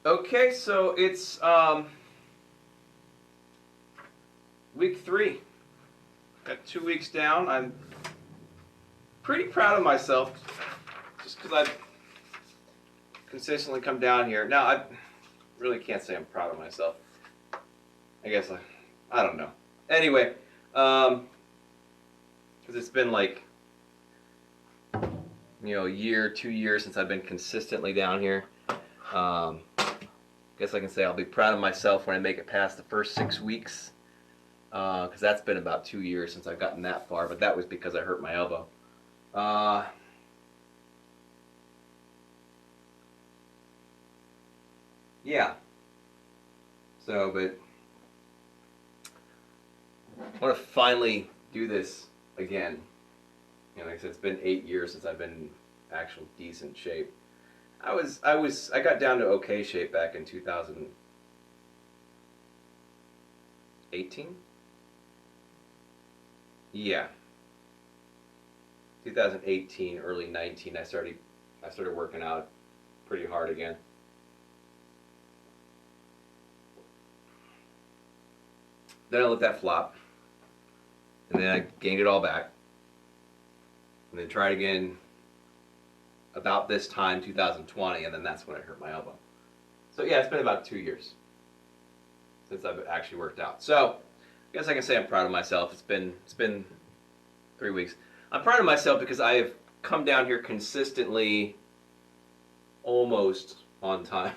Okay, so it's week 3. Got 2 weeks down. I'm pretty proud of myself just because I've consistently come down here. Now, I really can't say I'm proud of myself. I guess I don't know. Anyway, because it's been like, a year, 2 years since I've been consistently down here. Guess I can say I'll be proud of myself when I make it past the first 6 weeks, because that's been about 2 years since I've gotten that far, but that was because I hurt my elbow. Yeah. So, but I want to finally do this again. Like I said, it's been 8 years since I've been in actual decent shape. I got down to okay shape back in 2018. Yeah. 2018, early 19, I started working out pretty hard again. Then I let that flop, and then I gained it all back, and then tried again about this time, 2020, and then that's when I hurt my elbow. So yeah, it's been about 2 years since I've actually worked out. So I guess I can say I'm proud of myself. It's been 3 weeks. I'm proud of myself because I have come down here consistently, almost on time.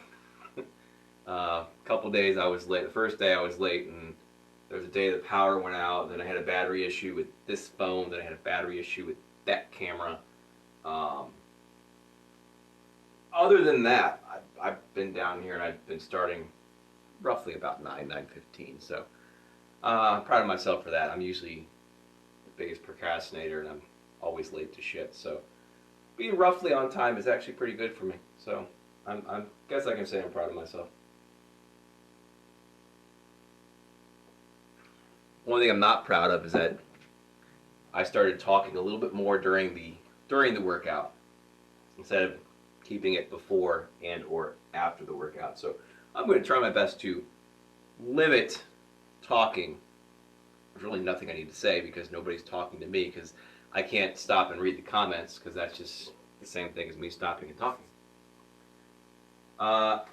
A couple days I was late. The first day I was late, and there was a day the power went out, and then I had a battery issue with this phone, then I had a battery issue with that camera. Other than that, I've been down here and I've been starting roughly about 9:15. So I'm proud of myself for that. I'm usually the biggest procrastinator, and I'm always late to shit. So being roughly on time is actually pretty good for me. So I guess I can say I'm proud of myself. One thing I'm not proud of is that I started talking a little bit more during the workout instead of keeping it before and or after the workout. So I'm going to try my best to limit talking. There's really nothing I need to say because nobody's talking to me, because I can't stop and read the comments, because that's just the same thing as me stopping and talking. Yeah,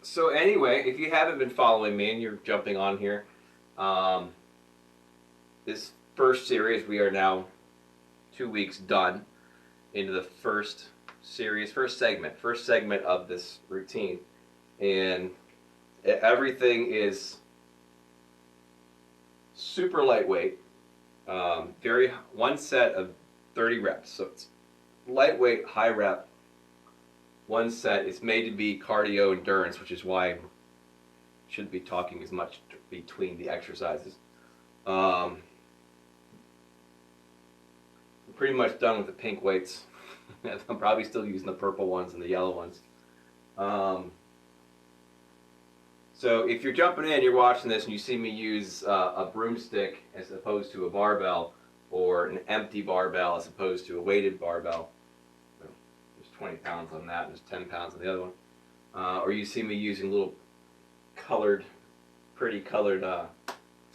so anyway, if you haven't been following me and you're jumping on here, this first series, we are now 2 weeks done into the first segment of this routine, and everything is super lightweight. One set of 30 reps, so it's lightweight, high rep. One set is made to be cardio endurance, which is why I shouldn't be talking as much between the exercises. I'm pretty much done with the pink weights. I'm probably still using the purple ones and the yellow ones. So if you're jumping in, you're watching this, and you see me use a broomstick as opposed to a barbell, or an empty barbell as opposed to a weighted barbell, there's 20 pounds on that, and there's 10 pounds on the other one. Or you see me using little pretty colored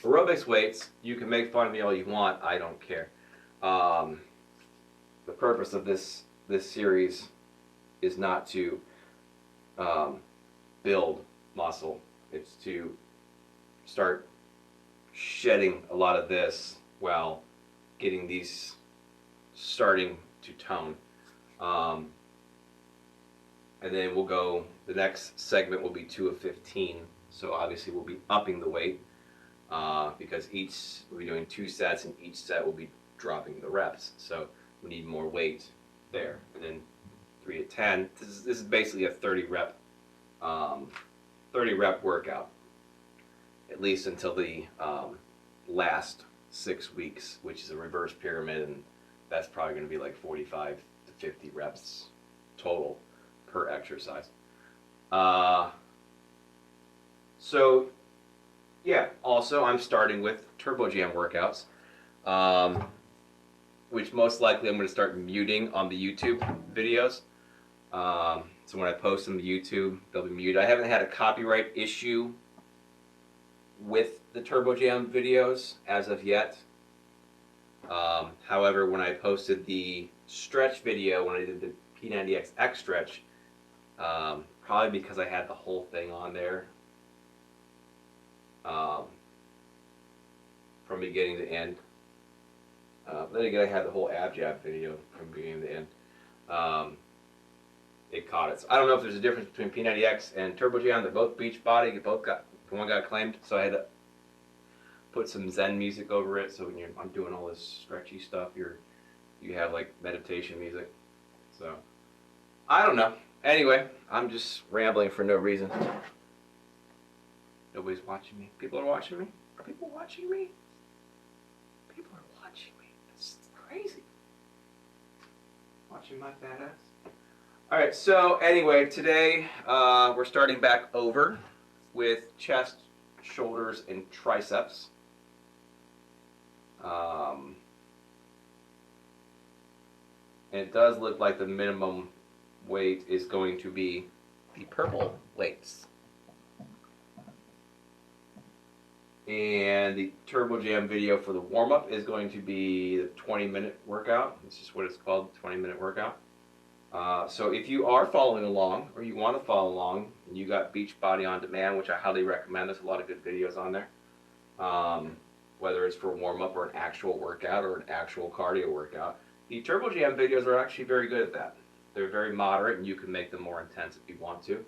aerobics weights, you can make fun of me all you want. I don't care. The purpose of this series is not to build muscle. It's to start shedding a lot of this while getting these starting to tone. And then the next segment will be 2 of 15. So obviously we'll be upping the weight, because we'll be doing 2 sets, and each set will be dropping the reps. So we need more weight there. And then 3 to 10. This is basically a 30 rep workout, at least until the last 6 weeks, which is a reverse pyramid, and that's probably going to be like 45 to 50 reps total per exercise. So yeah, also I'm starting with Turbo Jam workouts, which most likely I'm going to start muting on the YouTube videos. So when I post them to YouTube, they'll be muted. I haven't had a copyright issue with the Turbo Jam videos as of yet. However, when I posted the stretch video, when I did the P90X stretch, probably because I had the whole thing on there from beginning to end. Then again, I had the whole ab jab video from beginning to end. It caught it. So I don't know if there's a difference between P90X and Turbo Jam. They're both Beachbody. One got claimed, so I had to put some Zen music over it. So when I'm doing all this stretchy stuff, you have like meditation music. So I don't know. Anyway, I'm just rambling for no reason. Nobody's watching me. People are watching me. Are people watching me? People are watching me. That's crazy. Watching my fat ass. Alright, so anyway, today we're starting back over with chest, shoulders, and triceps. And it does look like the minimum weight is going to be the purple weights. And the Turbo Jam video for the warm-up is going to be the 20-minute workout. This is what it's called, 20-minute workout. So if you are following along, or you want to follow along, and you got Beachbody on demand, which I highly recommend. There's a lot of good videos on there. Whether it's for warm-up or an actual workout or an actual cardio workout. The Turbo Jam videos are actually very good at that. They're very moderate, and you can make them more intense if you want to.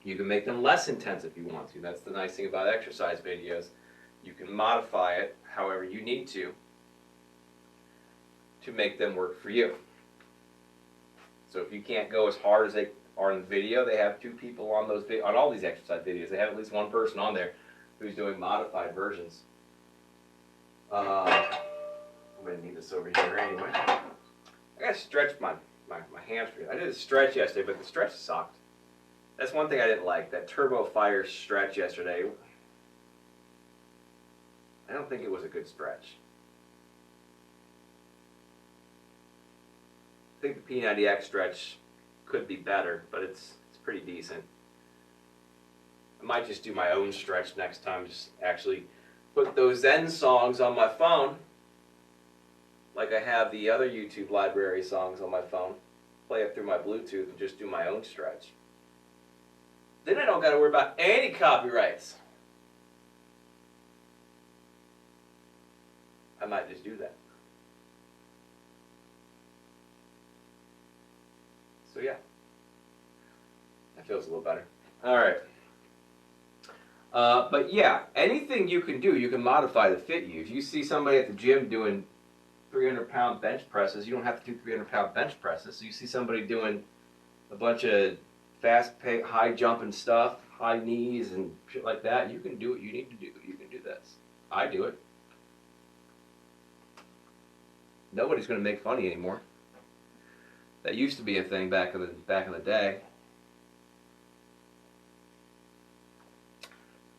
You can make them less intense if you want to. That's the nice thing about exercise videos. You can modify it however you need to make them work for you. So if you can't go as hard as they are in the video, they have two people on on all these exercise videos. They have at least one person on there who's doing modified versions. I'm going to need this over here anyway. I got to stretch my hamstring. I did a stretch yesterday, but the stretch sucked. That's one thing I didn't like, that Turbo Fire stretch yesterday. I don't think it was a good stretch. I think the P90X stretch could be better, but it's pretty decent. I might just do my own stretch next time. Just actually put those Zen songs on my phone, like I have the other YouTube library songs on my phone. Play it through my Bluetooth and just do my own stretch. Then I don't got to worry about any copyrights. I might just do that. So yeah, that feels a little better. All right. But yeah, anything you can do, you can modify to fit you. If you see somebody at the gym doing 300-pound bench presses, you don't have to do 300-pound bench presses. So you see somebody doing a bunch of fast-paced, high-jumping stuff, high knees and shit like that, you can do what you need to do. You can do this. I do it. Nobody's going to make fun of you anymore. That used to be a thing back in the day.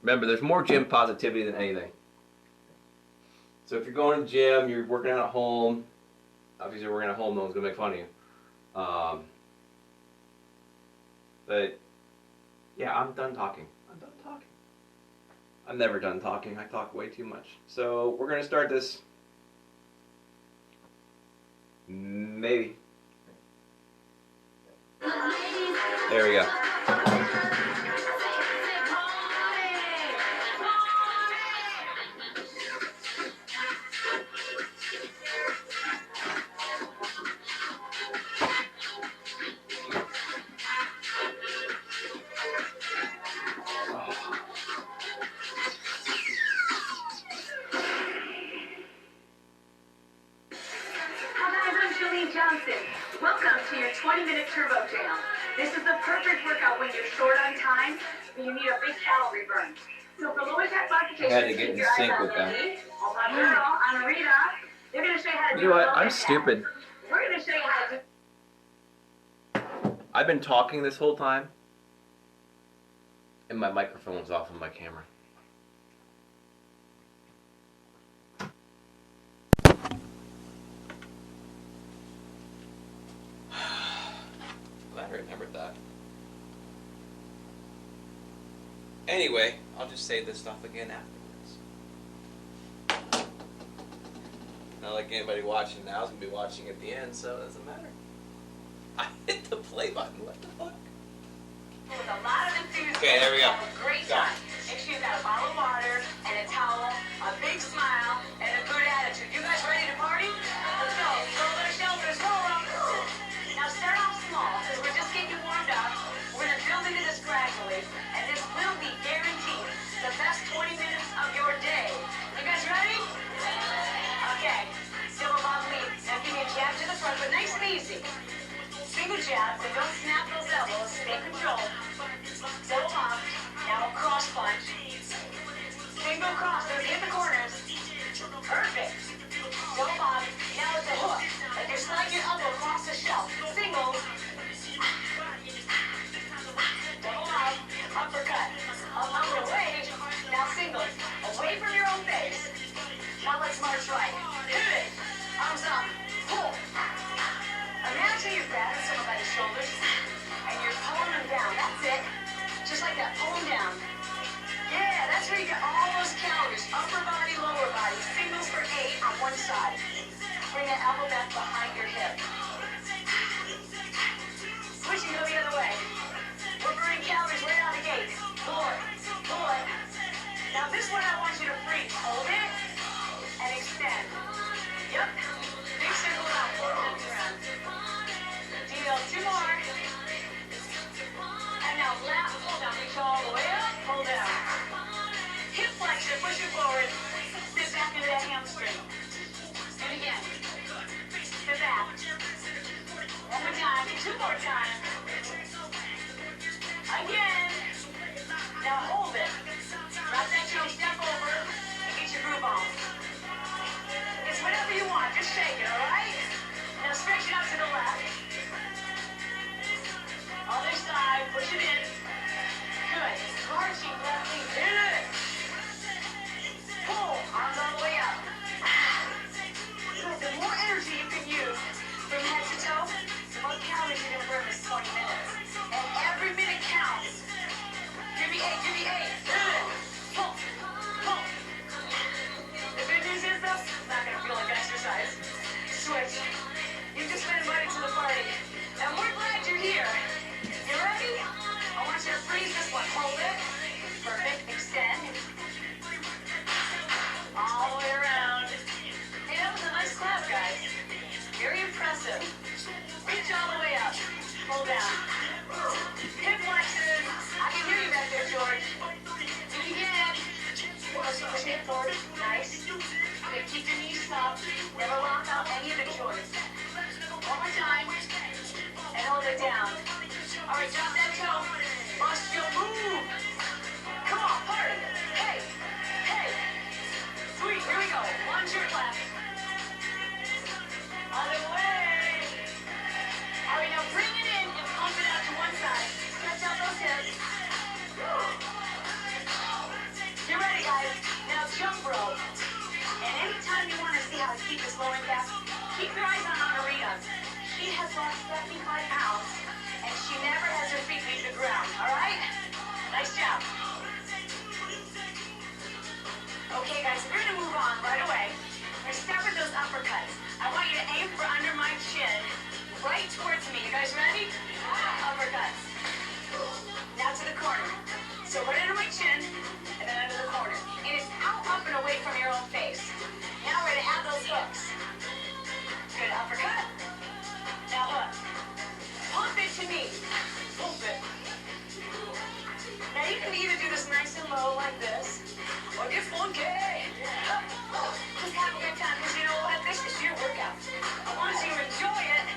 Remember, there's more gym positivity than anything. So if you're going to the gym, you're working out at home, obviously you're working at home, no one's going to make fun of you. But, yeah, I'm done talking. I'm never done talking. I talk way too much. So we're going to start this. Maybe. There we go. Welcome to your 20-minute Turbo Jam. This is the perfect workout when you're short on time and you need a big calorie burn. So for lower fat modifications, had to get in sync with them. Oh, my girl, Anarita, they're going to show you how to do it. You know what? I'm stupid. We're going to show you how to do. I've been talking this whole time, and my microphone's off on my camera. remembered that. Anyway, I'll just say this stuff again afterwards. Not like anybody watching now is going to be watching at the end, so it doesn't matter. I hit the play button. What the fuck? With a lot of enthusiasm. Okay, there we go. Have a great time. Make sure you got a bottle of water and a towel, a big smile, and a good attitude. You guys ready to party? Let's go. Shoulders, shoulders, roll them. Now start off small, because we're just getting you warmed up. We're going to build into this gradually, and this will be guaranteed the best 20 minutes of your day. You guys ready? Okay. Double log lead. Now give me a jab to the front, but nice and easy. Single jab, so don't snap those elbows. Stay controlled. Double log. Now a cross punch. Single cross. Don't hit the corners. Perfect. Double log. Now it's a hook. Like you're sliding your elbow across the shelf. Single. Double log. Uppercut. Up, away. Now single. Away from your own face. Now let's march right. Pivot. Arms up. Pull. Imagine you're grabbing someone by the shoulders and you're pulling them down. That's it. Just like that. Pull them down. Yeah, that's where you get all those calories. Upper body, lower body. Singles for 8 on one side. Bring that elbow back behind your hip. Switching, go the other way. We're burning calories right out of the gate. Pull it. Pull it. Now this one I want you to freeze. Hold it and extend. Yep. Big circle out. Two more. And now last pull down. Reach all the way up. Pull down. Hip flexion. Push it forward. Sit back into that hamstring. And again. Sit back. One more time. 2 more times. Again. Now hold it. Drop that choke. Step over. And get your groove on. It's whatever you want. Just shake it, alright? Now stretch it out to the left. Other side, push it in. Good. Marching left knee. Good. Pull. Arms all the way up. Good. The more energy you can use from head to toe, the more calories you're going to burn this 20 minutes. And every minute counts. Give me 8. Give me 8. Good. Pull. Pull. The good news is, though, it's not going to feel like exercise. Switch. You've just been invited to the party. And we're glad you're here. You ready? I want you to freeze this one. Hold it. Perfect. Extend. All the way around. Hey, that was a nice clap, guys. Very impressive. Reach all the way up. Pull down. Hip flexion. I can hear you back there, George. Do it again. Push it forward. Nice. Okay, keep your knees up. Never lock out any of the joints. One more time. And hold it down. All right, drop that toe. Bust your move. Come on, party. Hey, hey. Sweet, here we go. Lunge your left. Other way. All right, now bring it in and pump it out to one side. Stretch out those hips. You're ready, guys. Now jump rope. And anytime you want to see how to keep this low impact, keep your eyes on Marita. She has lost 75 pounds. And she never has her feet leave the ground, all right? Nice job. Okay, guys, we're going to move on right away. We're going to start with those uppercuts. I want you to aim for under my chin, right towards me. You guys ready? Uppercuts. Now to the corner. So right under my chin, and then under the corner. And it's out, up, and away from your own face. Now we're going to add those hooks. Good, uppercut. Now hook. Pump it to me. Pump it. Now you can either do this nice and low like this, or get funky. Just have a good time, because you know what? This is your workout. I want you to enjoy it.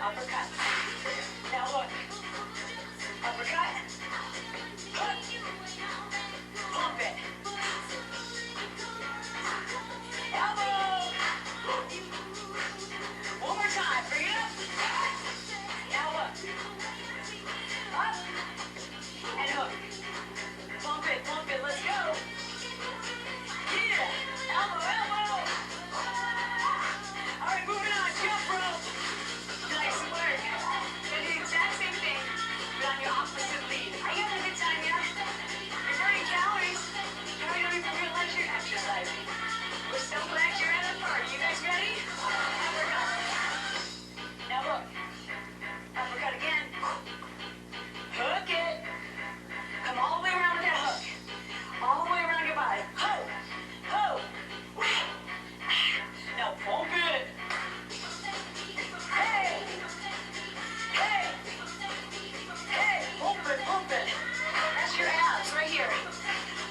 Uppercut. Now look. Uppercut. Hook. Pump it. Elbow. One more time. Bring it up. Now look. Up. And hook. Pump it. Let's go. Yeah. Elbow, elbow. All right, moving on. Jump rope. Nice work. Gonna do the exact same thing, but on your opposite lead. Are you having a good time, yeah? You're burning calories. How are you doing for real leisure exercising? We're so glad you're at a party. You guys ready? Uppercut. Now look. Uppercut again. Hook it. Come all the way around with that hook. All the way around your body. Ho! Ho! Now pump it. Hey! Hey! Hey! Pump it. That's your abs right here.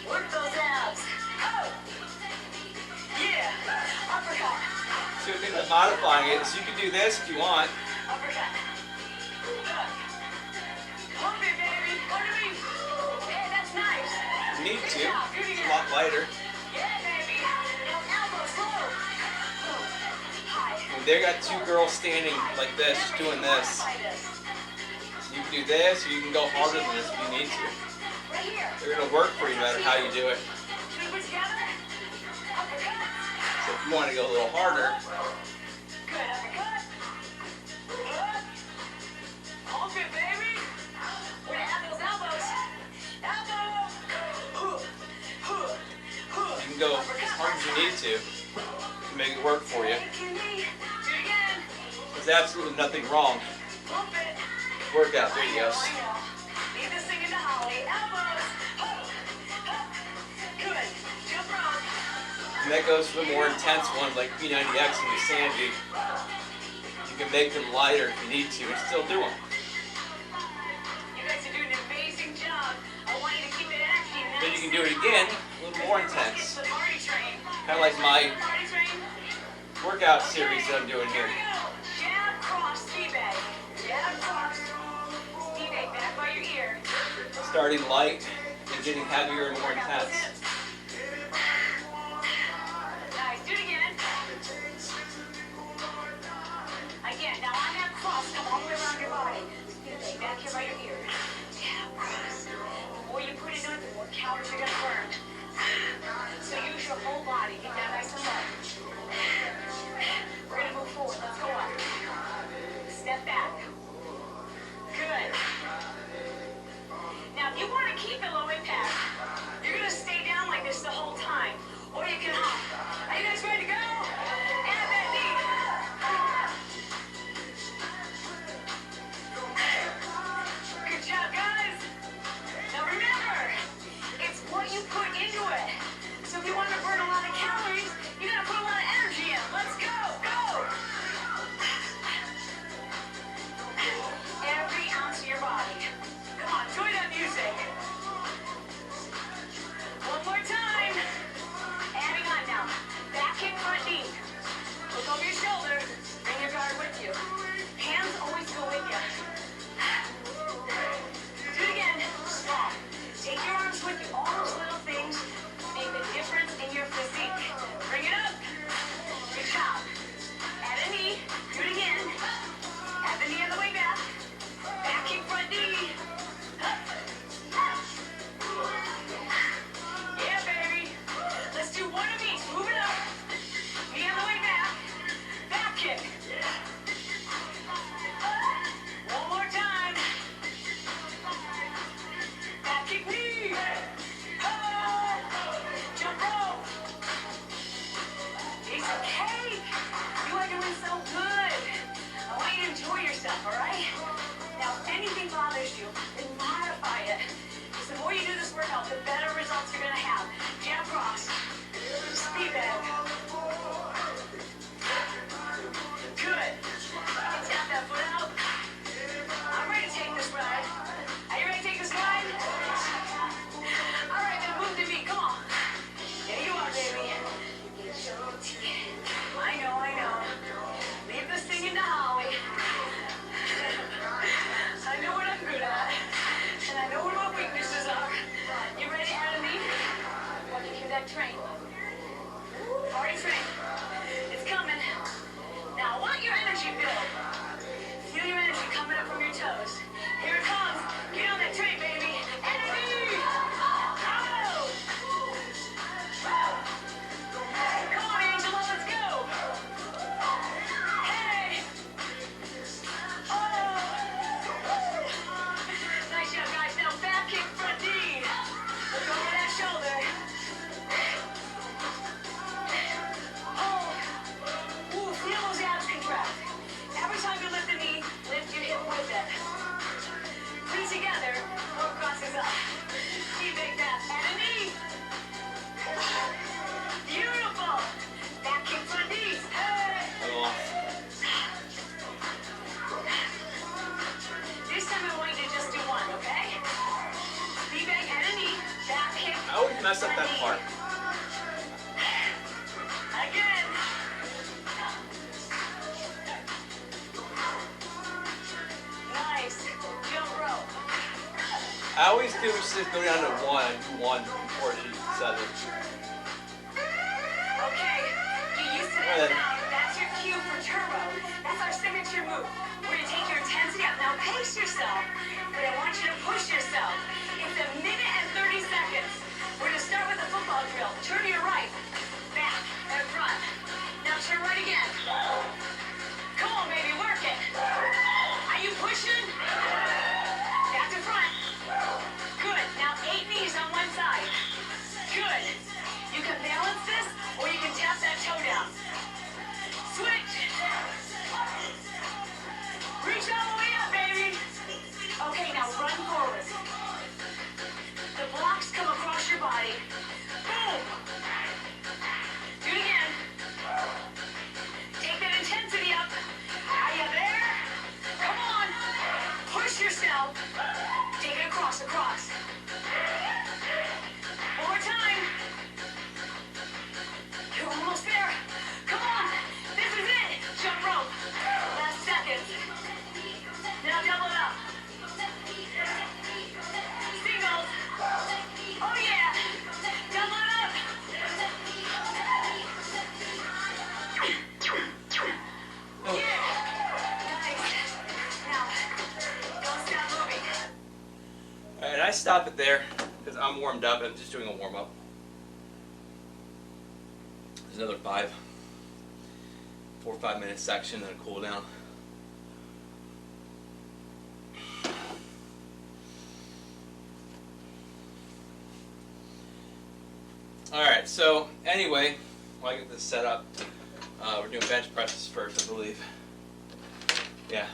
Work those abs. Oh! Yeah! Uppercut. So the thing about modifying it is you can do this if you want. Uppercut. Hook. Pump it, baby. Come to me. Hey, that's nice. You need Good to. job. Do it It's a again. lot lighter. Yeah, baby. Now elbow, slow. High. And they got two girls standing like this, doing this. You can do this, or you can go harder than this if you need to. Right here. They're gonna work for you no matter how you do it. Should we put together? Uppercut. So if you want to go a little harder, Good uppercut. Hook. Pump it, baby. We're gonna add those elbows. Elbow. Hook. Hook. Hook. you can go as hard as you need to make it work for you. Do it again. There's absolutely nothing wrong. Pump it. Workout videos. I know. Leave this thing into Holly. Elbows. Hook. Hook. Good. Jump rope. And that goes for the more intense ones like P90X and the Sandy. You can make them lighter if you need to and still do them. You guys are doing an amazing job. I want you to keep it active. Then you can do it again, a little more intense. The party train. Kind of like my Party train. workout series that I'm doing Here here. we go. Jab, cross, speed bag. Jab, cross. Speed bag back by your ear. Starting light and getting heavier and more intense. Nice. Do it again. Again. Now on that cross, come all the way around your body. Speed bag back here by your ear. Jab, cross. The more you put into it, the more calories you're gonna burn. So use your whole body. Get that nice and low. We're gonna move forward. Let's go up. Step back. Good. Now, if you want to keep it low impact, you're gonna stay down like this the whole time, or you can hop. Are you guys ready to go? And that knee. Good job, guys. Now remember, it's what you put into it. So if you want to burn a lot of calories, you gotta put a lot of energy in. Let's go. Go. Every ounce of your body. Come on, enjoy that music. One more time. Adding on now. Back kick, front knee. Look over your shoulder. Bring your guard with you. Hands always go with you. Do it again. Strong. Take your arms with you. All those little things make the difference in your physique. Bring it up. Good job. Add a knee. Do it again. Add the knee on the way back. Back kick, front knee. Yeah, baby. Let's do one of each. Move it up. Knee on the way back. Back kick. One more time. Back kick knee. Jump rope. Piece of cake. You are doing so good. I want you to enjoy yourself, all right? Now, if anything bothers you, then modify it. Because the more you do this workout, the better results you're going to have. Jab cross. Speed bag. Good. Tap that foot out. I'm ready to take this ride. Are you ready to take this ride? All right, now move to me. Come on. There you are, baby. I know. Leave this thing into Holly. mess up that part. Again. Nice. Jump rope. I always do just go down to 1 and do 1 before she says it. Okay, get used to that now. That's your cue for turbo. That's our signature move. We're gonna take your intensity up. Now pace yourself, but I want you to push yourself. It's 1 minute and 30 seconds. We're gonna start with a football drill. Turn to your right, back, and front. Now turn right again. Come on, baby, work it. Are you pushing? Back to front. Good. Now 8 knees on one side. Good. You can balance this, or you can tap that toe down. Switch. Reach all the way up, baby. Okay, now run forward. The blocks come across your body. Boom. Do it again. Take that intensity up. Are you there? Come on. Push yourself. Take it across. One more time. You're almost there. Come on. This is it. Jump rope. Last second. Now double it up. Singles. Oh yeah. Double it up. Yeah. Nice. Now, don't stop moving. Alright, I stop it there because I'm warmed up. I'm just doing a warm up. There's another 4 or 5 minute section and a cool down. Alright, so anyway, while I get this set up, we're doing bench presses first, I believe. Yeah.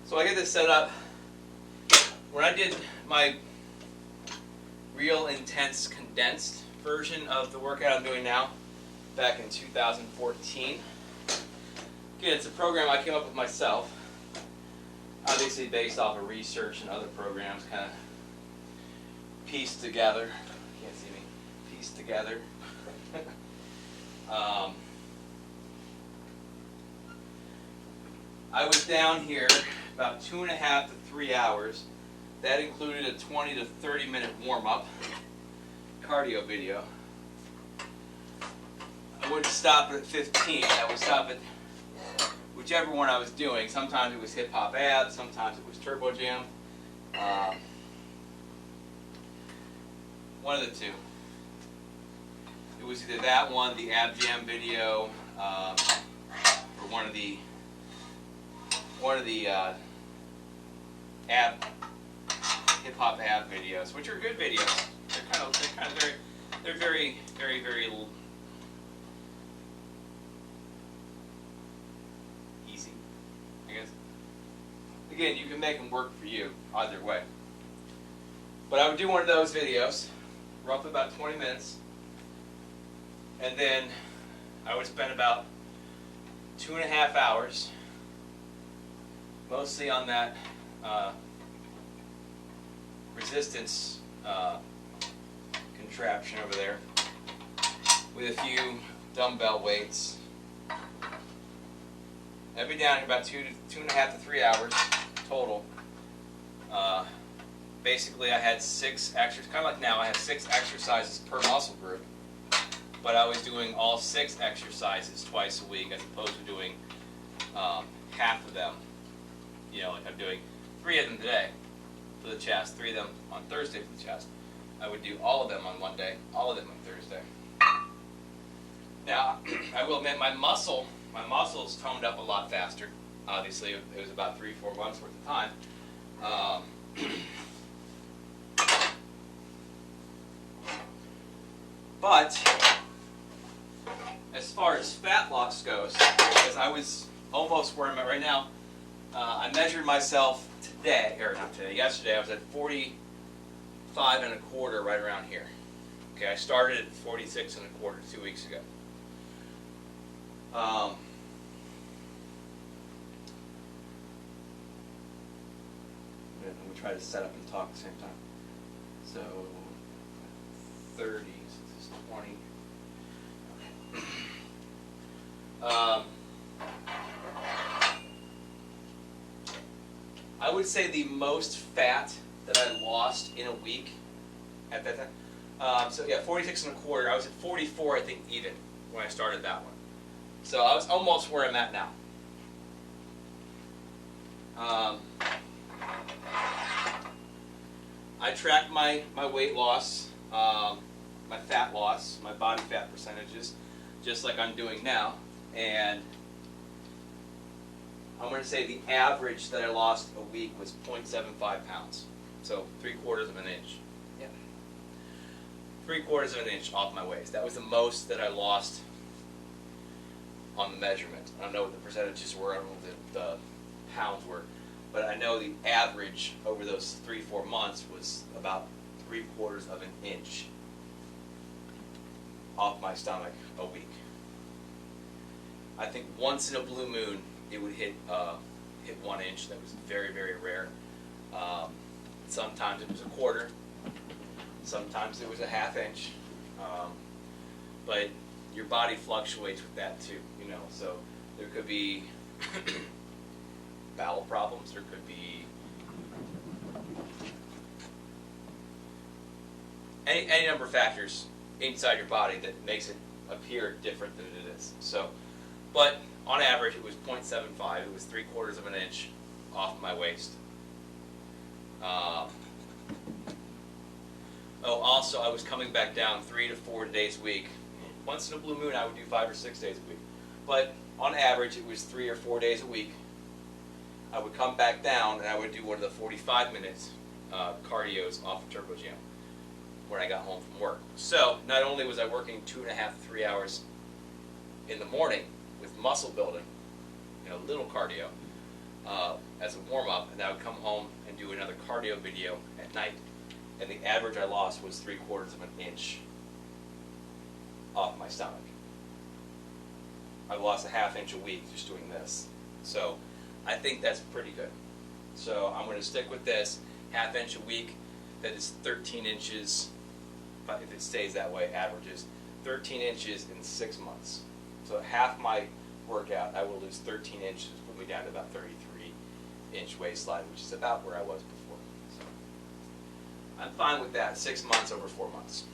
So I get this set up. When I did my real intense condensed version of the workout I'm doing now, back in 2014. Again, it's a program I came up with myself, obviously based off of research and other programs, kind of pieced together. Can't see me. Pieced together. I was down here about 2.5 to 3 hours. That included a 20 to 30 minute warm-up cardio video. I wouldn't stop at 15. I would stop at whichever one I was doing. Sometimes it was hip hop abs, sometimes it was turbo jam. One of the two. It was either that one, the ab jam video, or one of the ab hip hop ab videos, which are good videos. They're very easy, I guess. Again, you can make them work for you either way. But I would do one of those videos, roughly about 20 minutes, and then I would spend about 2.5 hours, mostly on that resistance contraption over there, with a few dumbbell weights. I'd be down in about 2.5 to 3 hours total. Basically, I had 6 exercises, kind of like now, I have 6 exercises per muscle group, but I was doing all 6 exercises twice a week, as opposed to doing half of them. You know, like I'm doing 3 of them today for the chest, 3 of them on Thursday for the chest. I would do all of them on Monday, all of them on Thursday. Now, I will admit my muscles toned up a lot faster. Obviously, it was about 3-4 months worth of time. But as far as fat loss goes, because I was almost where I'm at right now, I measured myself today, or not today, yesterday. I was at 45.25, right around here. Okay, I started at 46.25 2 weeks ago. Let me try to set up and talk at the same time. So, 30, so this is 20. I would say the most fat that I lost in a week at that time. So yeah, 46 and a quarter. I was at 44, I think, even when I started that one. So I was almost where I'm at now. I tracked my weight loss, my fat loss, my body fat percentages, just like I'm doing now, and I'm going to say the average that I lost a week was 0.75 pounds, so 3/4 of an inch. Yeah, 3/4 of an inch off my waist. That was the most that I lost on the measurement. I don't know what the percentages were. I don't know what the pounds were. But I know the average over those 3-4 months was about 3/4 of an inch off my stomach a week. I think once in a blue moon it would hit 1 inch. That was very, very rare. Sometimes it was a quarter. Sometimes it was a ½ inch. But your body fluctuates with that too, you know. So there could be bowel problems, there could be any number of factors inside your body that makes it appear different than it is. So, but on average it was 0.75, it was 3/4 of an inch off my waist. Also I was coming back down 3 to 4 days a week. Once in a blue moon I would do 5 or 6 days a week. But on average it was 3 or 4 days a week. I would come back down and I would do one of the 45 minutes cardios off of Turbo Gym when I got home from work. So not only was I working 2.5 to 3 hours in the morning with muscle building, you know, little cardio as a warm up, and then I would come home and do another cardio video at night. And the average I lost was 3/4 of an inch off my stomach. I lost a ½ inch a week just doing this. So I think that's pretty good. So I'm going to stick with this ½ inch a week. That is 13 inches, if it stays that way, averages 13 inches in 6 months. So half my workout, I will lose 13 inches, put me down to about 33-inch waistline, which is about where I was before. So I'm fine with that, 6 months over 4 months.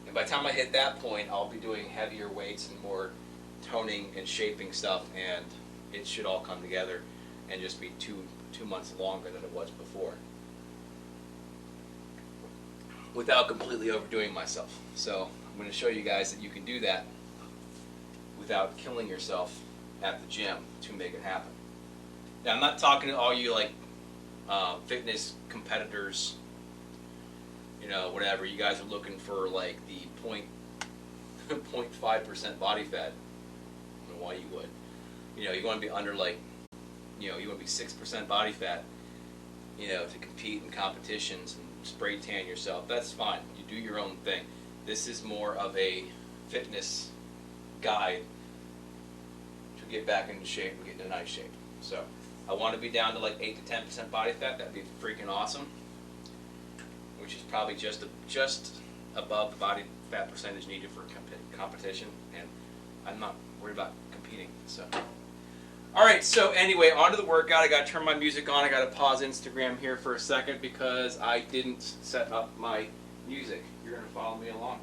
And by the time I hit that point, I'll be doing heavier weights and more toning and shaping stuff, and it should all come together and just be two months longer than it was before, without completely overdoing myself. So I'm going to show you guys that you can do that without killing yourself at the gym to make it happen. Now I'm not talking to all you like fitness competitors, you know, whatever. You guys are looking for like the 0.5% body fat. I don't know why you would. You know, you want to be under like, you know, you want to be 6% body fat, you know, to compete in competitions and spray tan yourself. That's fine. You do your own thing. This is more of a fitness guide to get back into shape and get into nice shape. So I want to be down to like 8 to 10% body fat. That'd be freaking awesome. Which is probably just above the body fat percentage needed for competition, and I'm not worried about competing. So, all right. So anyway, on to the workout. I got to turn my music on. I got to pause Instagram here for a second because I didn't set up my music. You're gonna follow me along.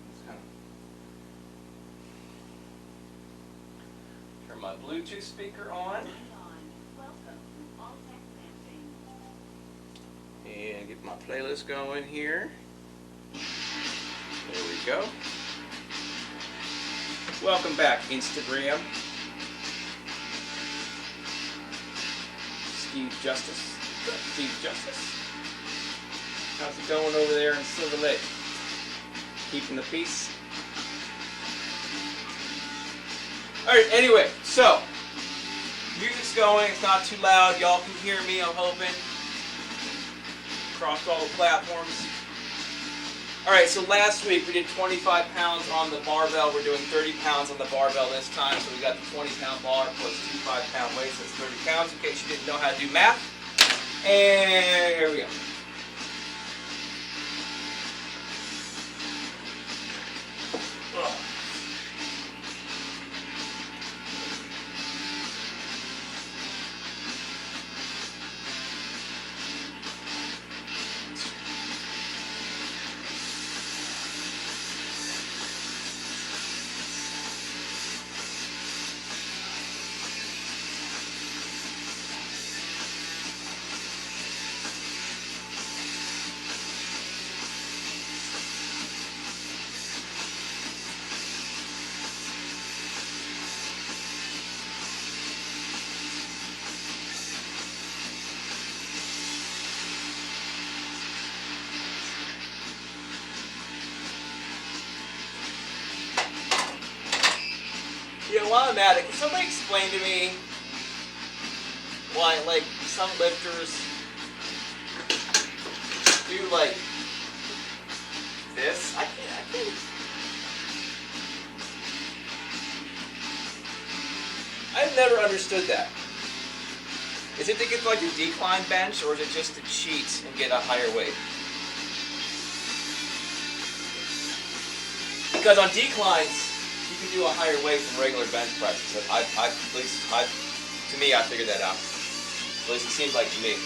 Turn my Bluetooth speaker on. And get my playlist going here. There we go. Welcome back, Instagram. Steve Justice. What's up, Steve Justice? How's it going over there in Silver Lake? Keeping the peace? Alright, anyway, so music's going, it's not too loud, y'all can hear me, I'm hoping. Across all the platforms. Alright, so last week we did 25 pounds on the barbell. We're doing 30 pounds on the barbell this time. So we got the 20-pound bar plus 2 5-pound weights. That's 30 pounds in case you didn't know how to do math. And here we go. while I'm at it, can somebody explain to me why, like, some lifters do, like, this? I can't. I've never understood that. Is it to get, like, a decline bench, or is it just to cheat and get a higher weight? Because on declines, you can do a higher weight than regular bench presses. To me, I figured that out. At least it seems like to me.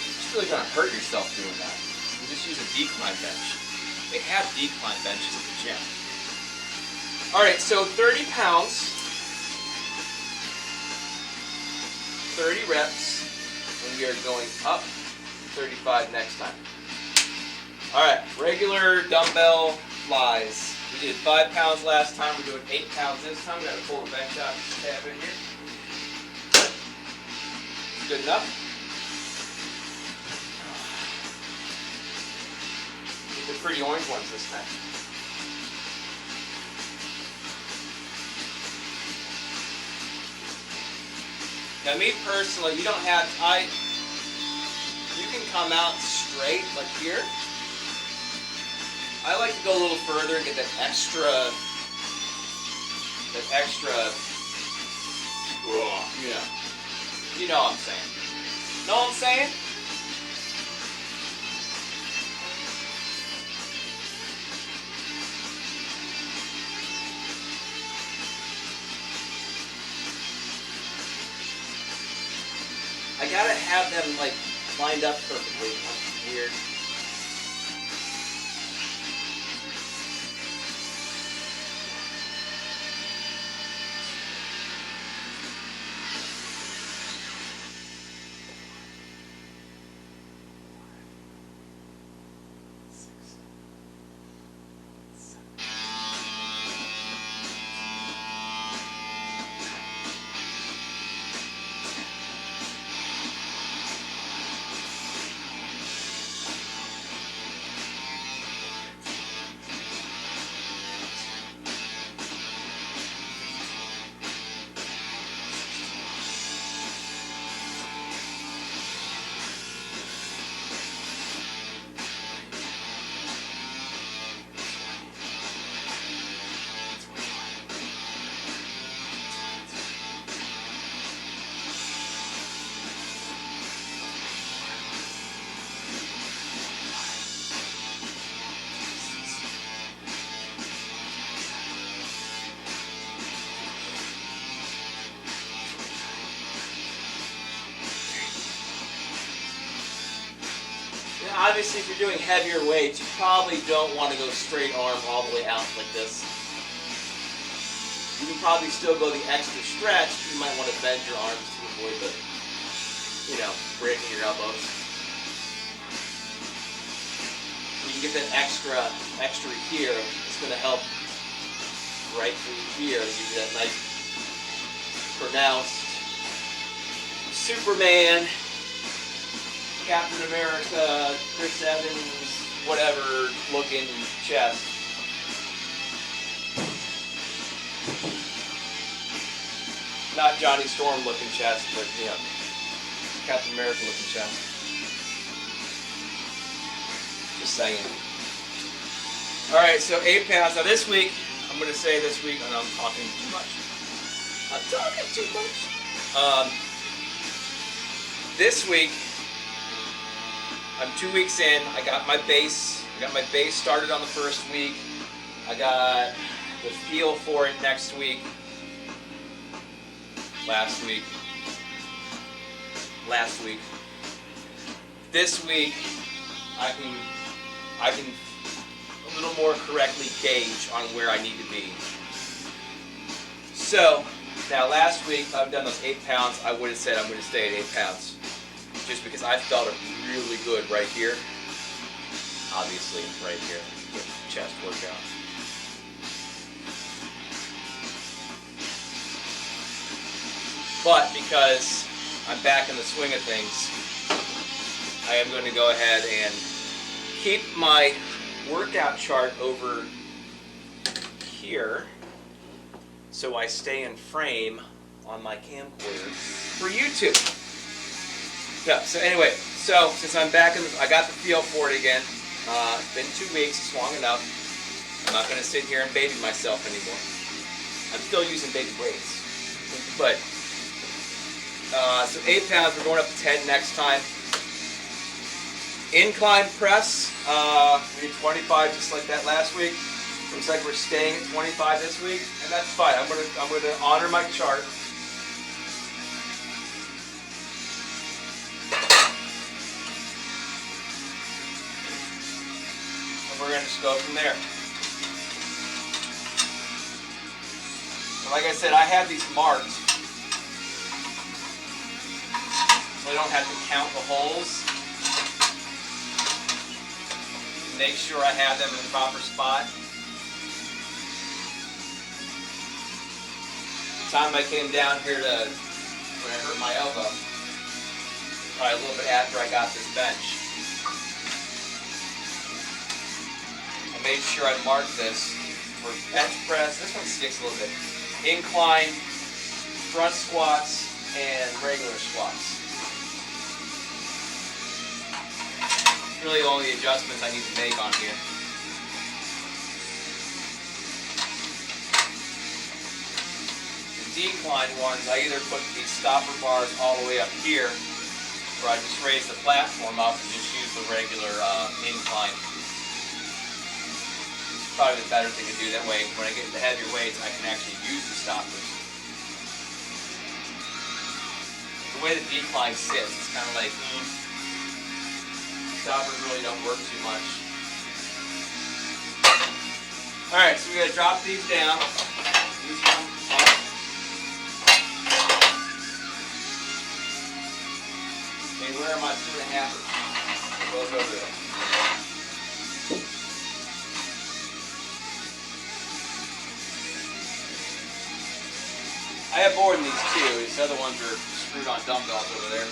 You're just really gonna hurt yourself doing that. You just use a decline bench. They have decline benches at the gym. All right, so 30 pounds, 30 reps, and we are going up 35 next time. All right, regular dumbbell flies. We did 5 pounds last time. We're doing 8 pounds this time. We got to pull the bench out and tab in here. Good enough. Get the pretty orange ones this time. Now, me personally, you don't have. You can come out straight like here. I like to go a little further and get that extra, you know what I'm saying. Know what I'm saying? I gotta have them like lined up perfectly. That's weird. Obviously, if you're doing heavier weights, you probably don't want to go straight arm all the way out like this. You can probably still go the extra stretch. You might want to bend your arms to avoid the, breaking your elbows. When you get that extra here, it's going to help right through here. Give you that nice, pronounced Superman, Captain America, Chris Evans, whatever looking chest. Not Johnny Storm looking chest, but Captain America looking chest. Just saying. Alright, so 8 pounds. Now this week, I'm going to say this week, I know I'm talking too much. This week, I'm 2 weeks in. I got my base started on the first week. I got the feel for it next week. Last week. This week, I can a little more correctly gauge on where I need to be. So, now last week, I've done those 8 pounds. I would have said I'm going to stay at 8 pounds. Just because I felt it really good right here. Obviously, right here. Good chest workout. But because I'm back in the swing of things, I am going to go ahead and keep my workout chart over here so I stay in frame on my camcorder for YouTube. Yeah, so anyway, so since I'm back I got the feel for it again. It's been 2 weeks, it's long enough. I'm not going to sit here and baby myself anymore. I'm still using baby weights. But, so 8 pounds, we're going up to 10 next time. Incline press, we did 25 just like that last week. Looks like we're staying at 25 this week, and that's fine. I'm gonna honor my chart. And we're gonna just go from there. And like I said, I have these marked, so I don't have to count the holes. Make sure I have them in the proper spot. The time I came down here to, when I hurt my elbow, probably a little bit after I got this bench, I made sure I marked this for bench press. This one sticks a little bit. Incline, front squats, and regular squats. Really all the adjustments I need to make on here. The decline ones, I either put these stopper bars all the way up here, or I just raise the platform up and just use the regular incline. It's probably the better thing to do. That way, when I get the heavier weights, I can actually use the stoppers. The way the decline sits, it's kind of like, stoppers really don't work too much. Alright, so we're going to drop these down. These come up. Okay, where are my 2.5? Both over there. I have more than these two. These other ones are screwed on dumbbells over there.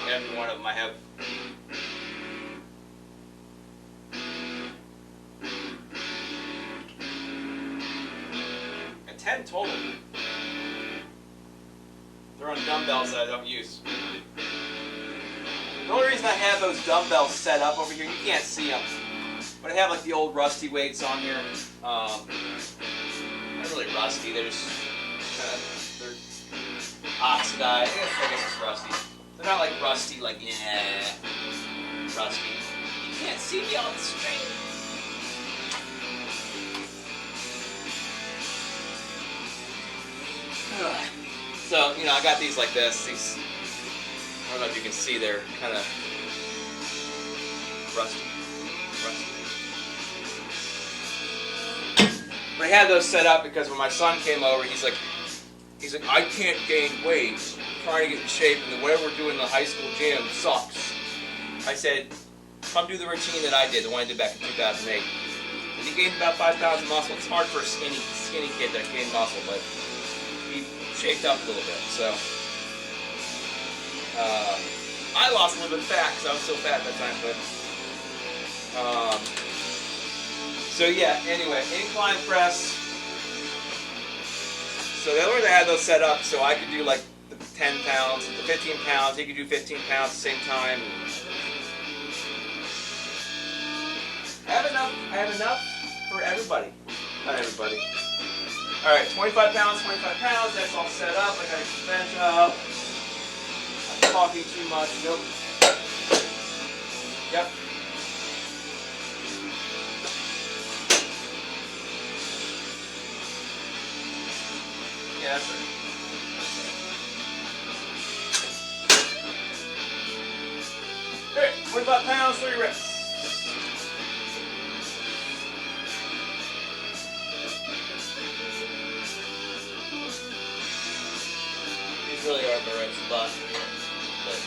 Every one of them I have. And 10 total. They're on dumbbells that I don't use. The only reason I have those dumbbells set up over here, you can't see them, but I have like the old rusty weights on here. Not really rusty, they're just kind of, they're oxidized. I guess it's rusty. They're not like rusty, like, yeah, rusty. You can't see me on the screen. So, you know, I got these like this. These, I don't know if you can see, they're kind of rusty. But I had those set up because when my son came over, he's like, I can't gain weight. Trying to get in shape, and whatever we're doing in the high school gym sucks. I said, come do the routine that I did, the one I did back in 2008. And he gained about 5 pounds of muscle. It's hard for a skinny kid that gained muscle, but he shaped up a little bit. So I lost a little bit of fat because I was so fat at that time. But so yeah. Anyway, incline press. So the other way I had those set up so I could do like 10 pounds, the 15 pounds, he could do 15 pounds at the same time. I have enough for everybody. Not everybody. Alright, 25 pounds, that's all set up. I got a bench up. I'm talking too much. Nope. Yep. Yeah, that's right. Alright, 25 pounds, 30 reps. These really are the right spot. But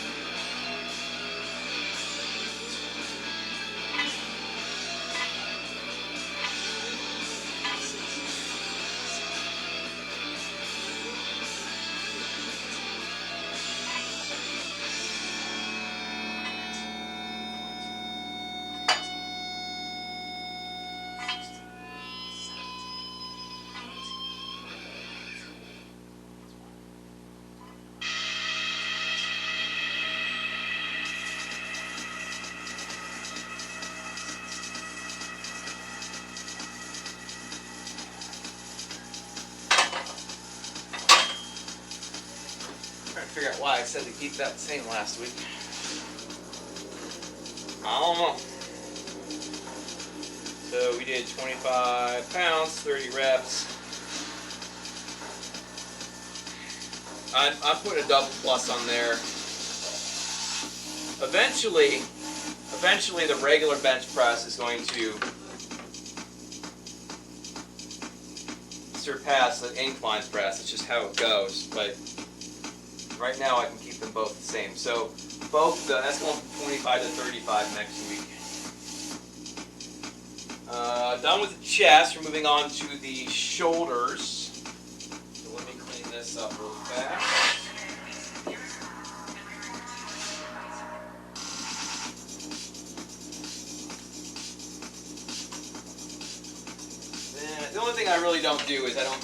figure out why I said to keep that the same last week. I don't know. So we did 25 pounds, 30 reps. I'm putting a double plus on there. Eventually the regular bench press is going to surpass the incline press. It's just how it goes. But right now I can keep them both the same. So that's going from 25 to 35 next week. Done with the chest. We're moving on to the shoulders. So let me clean this up real fast. The only thing I really don't do is I don't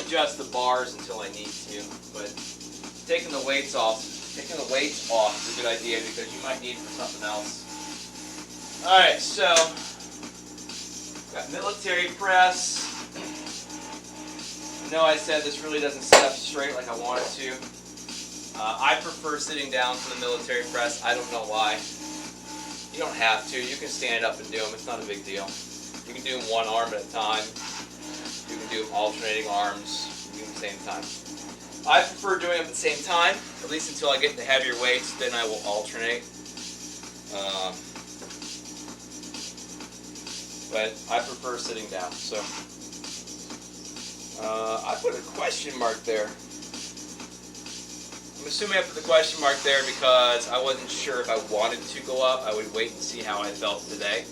adjust the bars until I need to. But taking the weights off is a good idea because you might need it for something else. All right, so got military press. I know I said this really doesn't sit up straight like I want it to. I prefer sitting down for the military press. I don't know why. You don't have to. You can stand up and do them. It's not a big deal. You can do them one arm at a time. You can do them alternating arms. You can do them at the same time. I prefer doing them at the same time, at least until I get into heavier weights. Then I will alternate. But I prefer sitting down. So I put a question mark there. I'm assuming I put the question mark there because I wasn't sure if I wanted to go up. I would wait and see how I felt today.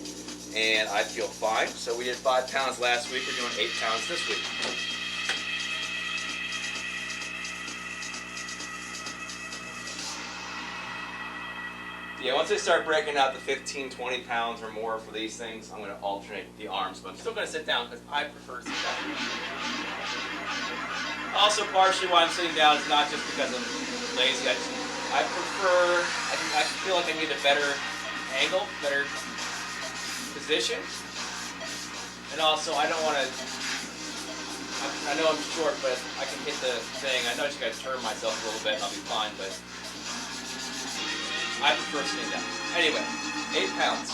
And I feel fine. So we did 5 pounds last week. We're doing 8 pounds this week. Yeah, once I start breaking out the 15, 20 pounds or more for these things, I'm going to alternate the arms. But I'm still going to sit down because I prefer to sit down. Also, partially why I'm sitting down is not just because I'm lazy. I prefer, I feel like I need a better angle, better position. And also, I don't want to, I know I'm short, but I can hit the thing. I know I just got to turn myself a little bit and I'll be fine, but I prefer sitting down. Anyway, 8 pounds.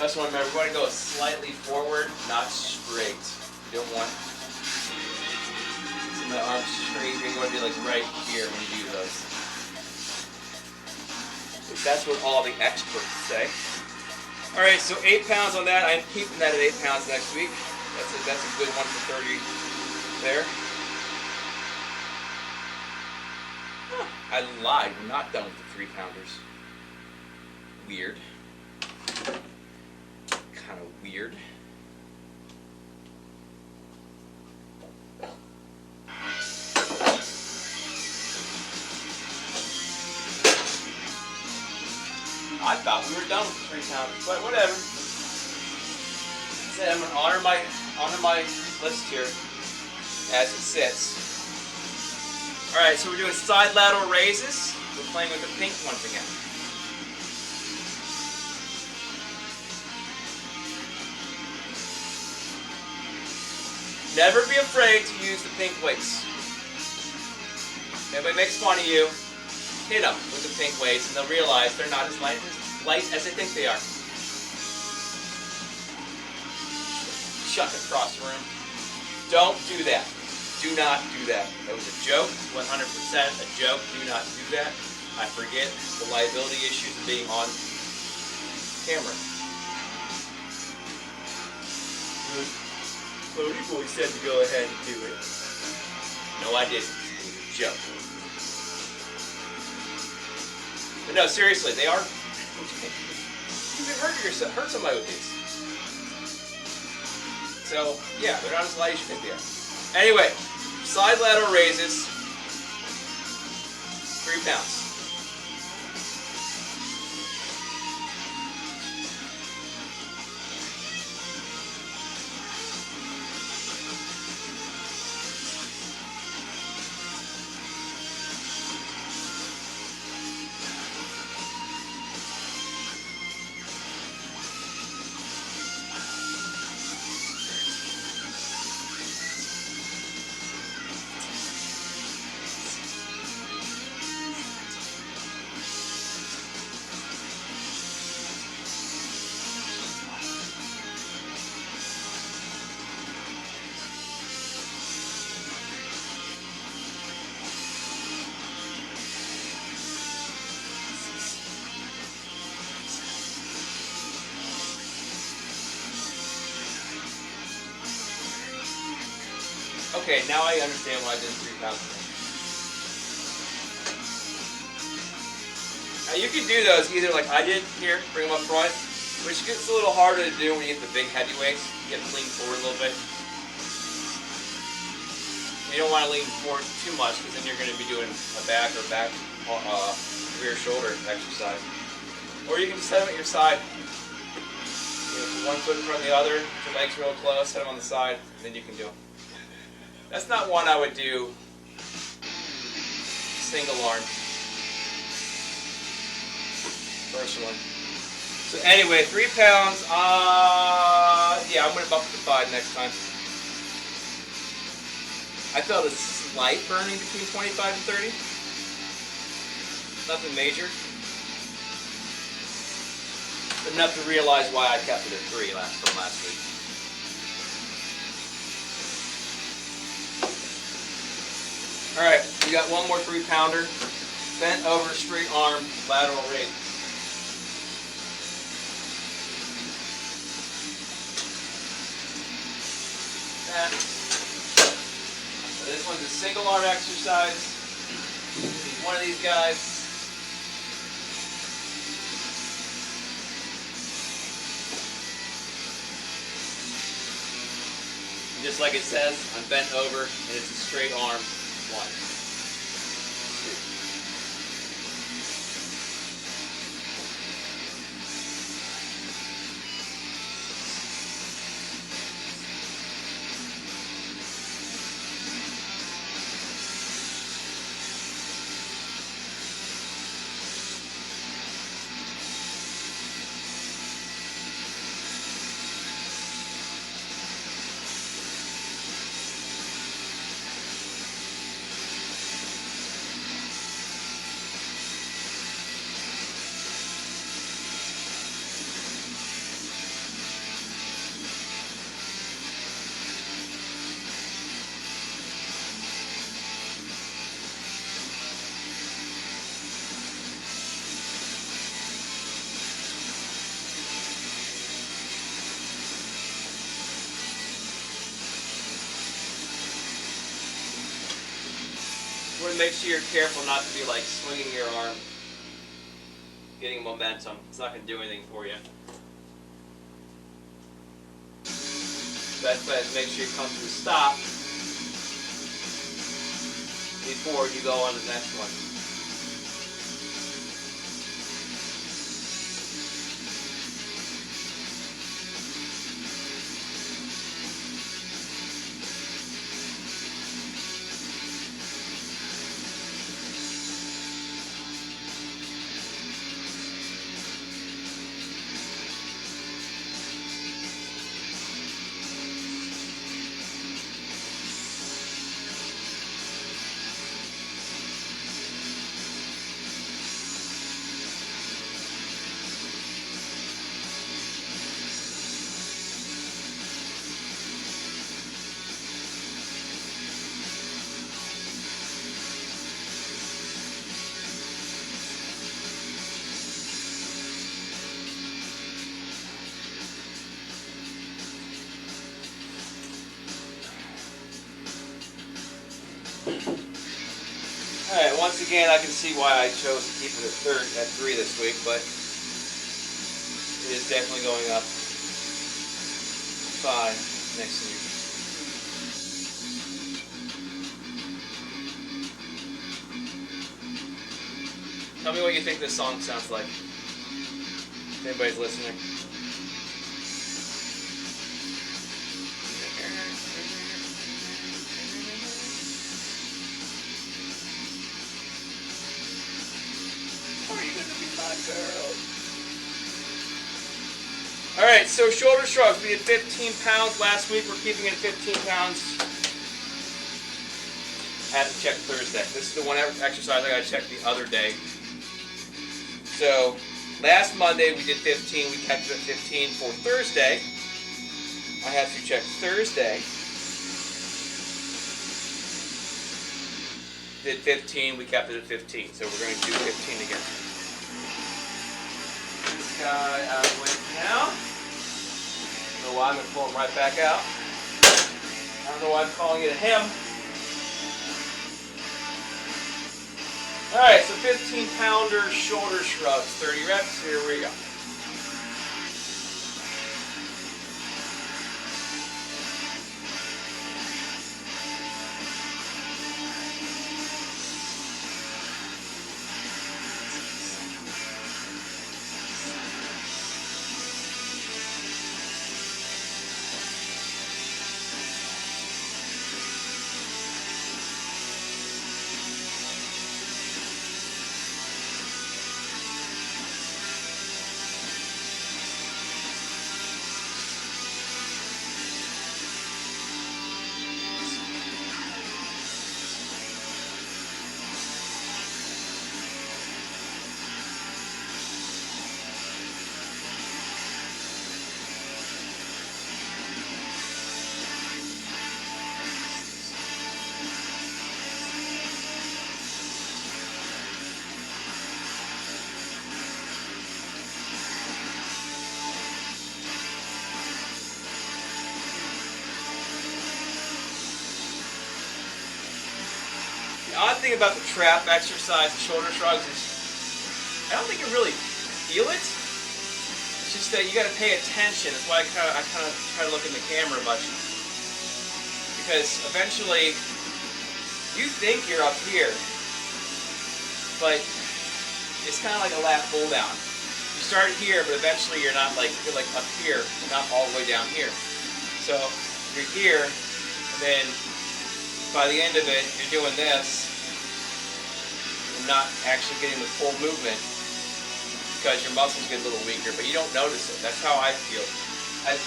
Just want to remember, we're going to go slightly forward, not straight. You don't want my arms straight. You're going to be like right here when you do those. That's what all the experts say. All right, so 8 pounds on that. I'm keeping that at 8 pounds next week. That's a good one for 30 there. Huh, I lied. We're not done with the 3-pounders. Weird. Kind of weird. I thought we were done with the 3-pounders, but whatever. I'm going to honor my list here as it sits. All right, so we're doing side lateral raises. We're playing with the pink once again. Never be afraid to use the pink weights. If anybody makes fun of you, hit them with the pink weights and they'll realize they're not as light as they think they are. Chuck it across the room. Don't do that. Do not do that. That was a joke, 100% a joke. Do not do that. I forget the liability issues of being on camera. Cody boy said to go ahead and do it. No, I didn't. It was a joke. But no, seriously, they are. You can hurt somebody with these. So yeah, they're not as light as you think they are. Anyway, side lateral raises, 3 pounds. Okay, now I understand why I did 3 pounds. Now you can do those either like I did here, bring them up front, which gets a little harder to do when you get the big heavy weights. You have to lean forward a little bit. You don't want to lean forward too much because then you're going to be doing a back or rear shoulder exercise. Or you can just set them at your side. You know, 1 foot in front of the other, your legs real close, set them on the side, and then you can do them. That's not one I would do single arm. First one. So anyway, 3 pounds. Yeah, I'm gonna bump it to 5 next time. I felt a slight burning between 25 and 30. Nothing major. But enough to realize why I kept it at 3 from last week. Alright, we got one more 3-pounder. Bent over, straight arm, lateral raise. That. So this one's a single arm exercise. One of these guys. Just like it says, I'm bent over and it's a straight arm. 1, 2. Make sure you're careful not to be like swinging your arm, getting momentum. It's not going to do anything for you. Best bet is make sure you come to a stop before you go on to the next one. Alright, once again I can see why I chose to keep it at 3 this week, but it is definitely going up 5 next week. Tell me what you think this song sounds like. If anybody's listening. Are you gonna be my girl? Alright, so shoulder shrugs. We did 15 pounds last week. We're keeping it 15 pounds. I have to check Thursday. This is the one exercise I gotta check the other day. So last Monday we did 15, we kept it at 15 for Thursday. I have to check Thursday. Did 15, we kept it at 15. So we're going to do 15 again. This guy out of the way now. I don't know why I'm going to pull him right back out. I don't know why I'm calling it a him. Alright, so 15 pounder shoulder shrugs, 30 reps, here we go. The odd thing about the trap exercise, the shoulder shrugs, is I don't think you really feel it. It's just that you got to pay attention. That's why I kind of try to look in the camera much, because eventually you think you're up here, but it's kind of like a lat pull down. You start here, but eventually you're not you're like up here, not all the way down here. So you're here, and then by the end of it, you're doing this, and not actually getting the full movement because your muscles get a little weaker, but you don't notice it. That's how I feel. I've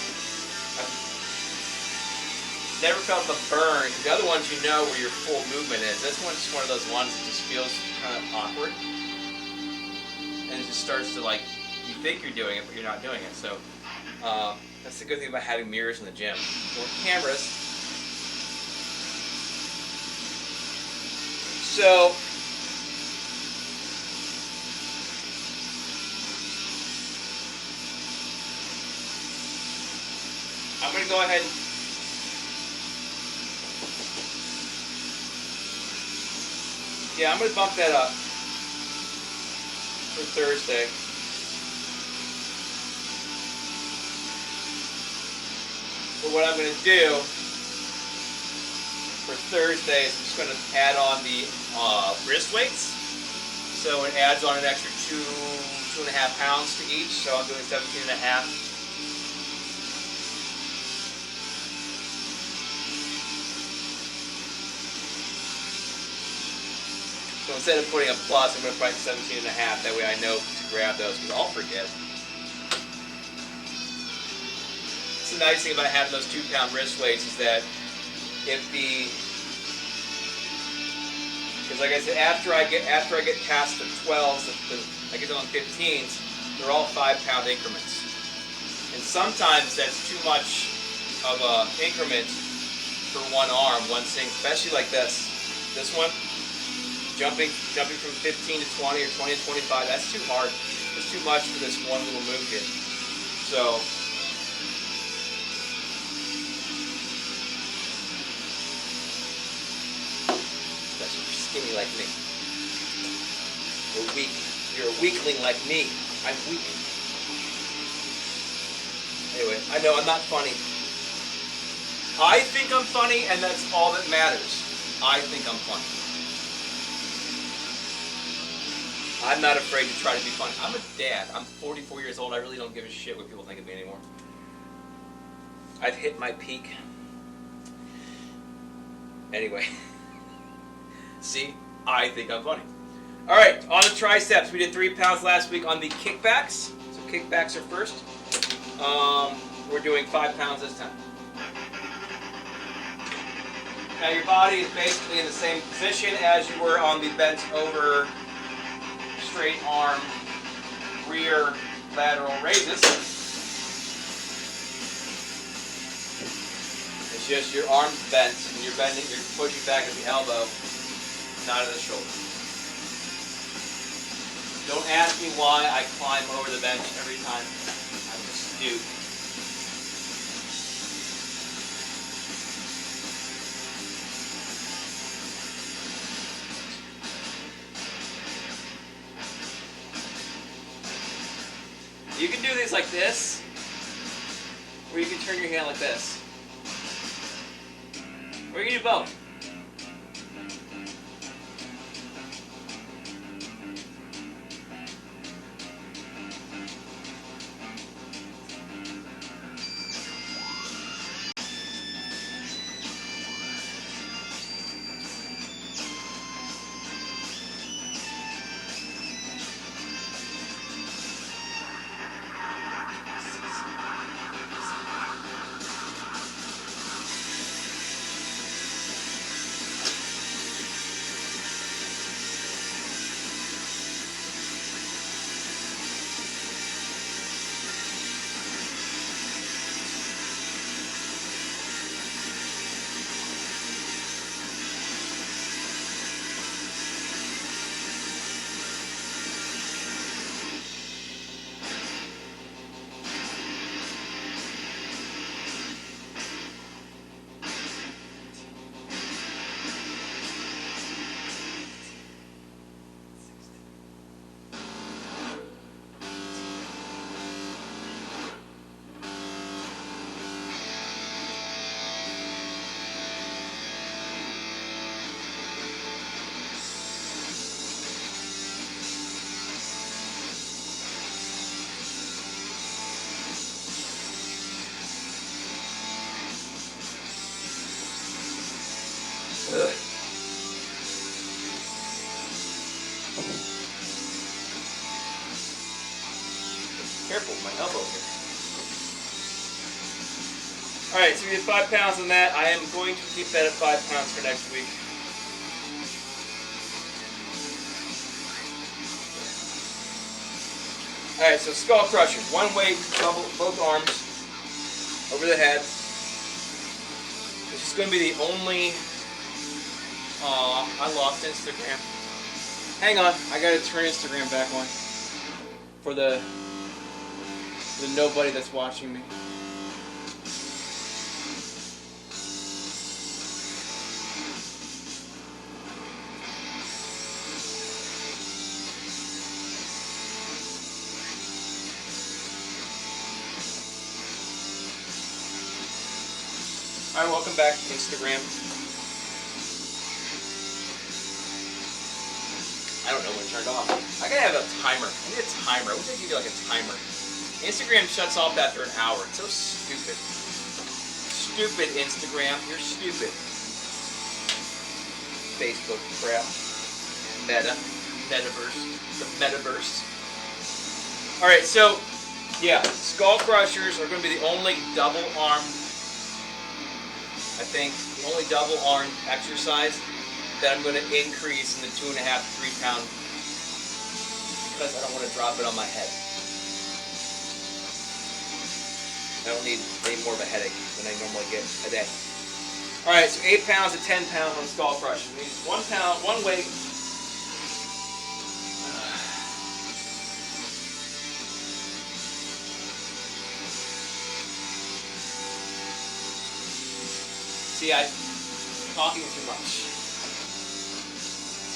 never felt the burn. The other ones, you know where your full movement is. This one's just one of those ones that just feels kind of awkward, and it just starts to you think you're doing it, but you're not doing it. So that's the good thing about having mirrors in the gym or cameras. So I'm going to go ahead and I'm going to bump that up for Thursday. But what I'm going to do for Thursday is I'm just going to add on the wrist weights. So it adds on an extra 2.5 pounds to each. So I'm doing 17.5. So instead of putting a plus, I'm going to write 17.5. That way I know to grab those, because I'll forget. It's the nice thing about having those 2-pound wrist weights is that because like I said, after I get past the 12s, I get on 15s, they're all 5-pound increments. And sometimes that's too much of a increment for one arm, one thing, especially like this. This one. Jumping from 15 to 20 or 20 to 25, that's too hard. It's too much for this one little move here. So, skinny like me. Or weak. You're a weakling like me. I'm weak. Anyway, I know I'm not funny. I think I'm funny, and that's all that matters. I think I'm funny. I'm not afraid to try to be funny. I'm a dad. I'm 44 years old. I really don't give a shit what people think of me anymore. I've hit my peak. Anyway. See? I think I'm funny. Alright, on the triceps. We did 3 pounds last week on the kickbacks. So kickbacks are first. We're doing 5 pounds this time. Now your body is basically in the same position as you were on the bent over straight arm rear lateral raises. It's just your arms bent and you're bending, you're pushing back at the elbow, not at the shoulder. Don't ask me why I climb over the bench every time. I just do. You can do these like this, or you can turn your hand like this. Or you can do both. Careful with my elbow here. Alright, so we did 5 pounds on that. I am going to keep that at 5 pounds for next week. Alright, so skull crushers. One weight, both arms, over the head. This is going to be the only... I lost Instagram. Hang on, I gotta turn Instagram back on. For the nobody that's watching me. Alright, welcome back to Instagram. I don't know when it turned off. I gotta have a timer. I need a timer. I wish I could give you like a timer. Instagram shuts off after an hour. It's so stupid. Stupid Instagram. You're stupid. Facebook crap. Meta. Metaverse. The metaverse. Alright, so, yeah. Skull crushers are going to be the only double-armed, I think, the only double-armed exercise that I'm going to increase in the 2.5 to 3 pound because I don't want to drop it on my head. I don't need any more of a headache than I normally get a day. Alright, so 8 pounds to 10 pounds on skull crushers. It means 1 pound, 1 weight. See, I'm talking too much.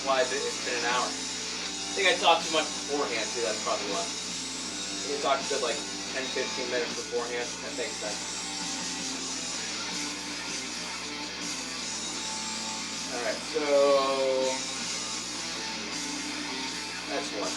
That's why it's been an hour. I think I talked too much beforehand too, that's probably why. I talked to like 10-15 minutes beforehand. That makes sense. Alright, so that's one.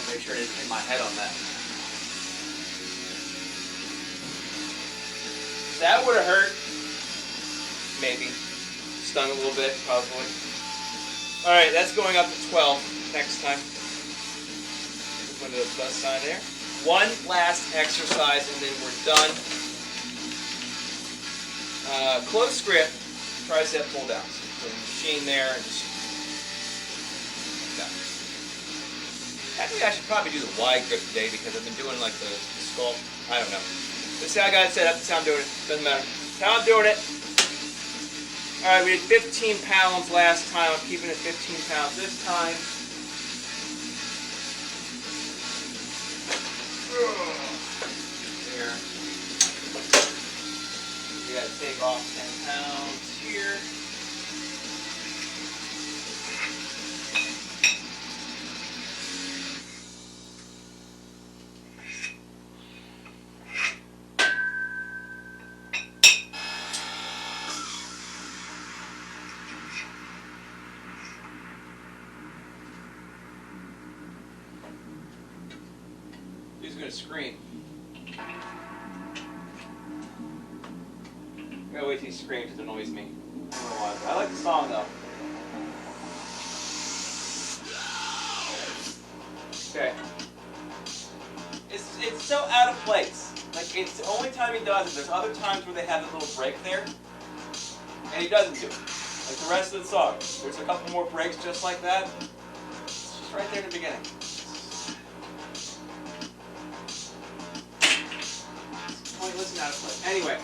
Make sure I didn't hit my head on that. That would have hurt. Maybe. Stung a little bit, probably. Alright, that's going up to 12 next time. Go to the plus sign there. One last exercise and then we're done. Close grip, tricep pull downs. So the machine there and just like that. Actually, I should probably do the wide grip today because I've been doing like the skull. I don't know. This is how I got it set up. This is how I'm doing it. Doesn't matter. That's how I'm doing it. Alright, we did 15 pounds last time. I'm keeping it 15 pounds this time. There. We got to take off 10 pounds here. He's gonna scream. I'm gonna wait till he screams to annoys me. I don't know why. I like the song though. Okay. It's so out of place. Like it's the only time he does it. There's other times where they have a little break there, and he doesn't do it. Like the rest of the song. There's a couple more breaks just like that. It's just right there in the beginning. Listen out of place. Anyway.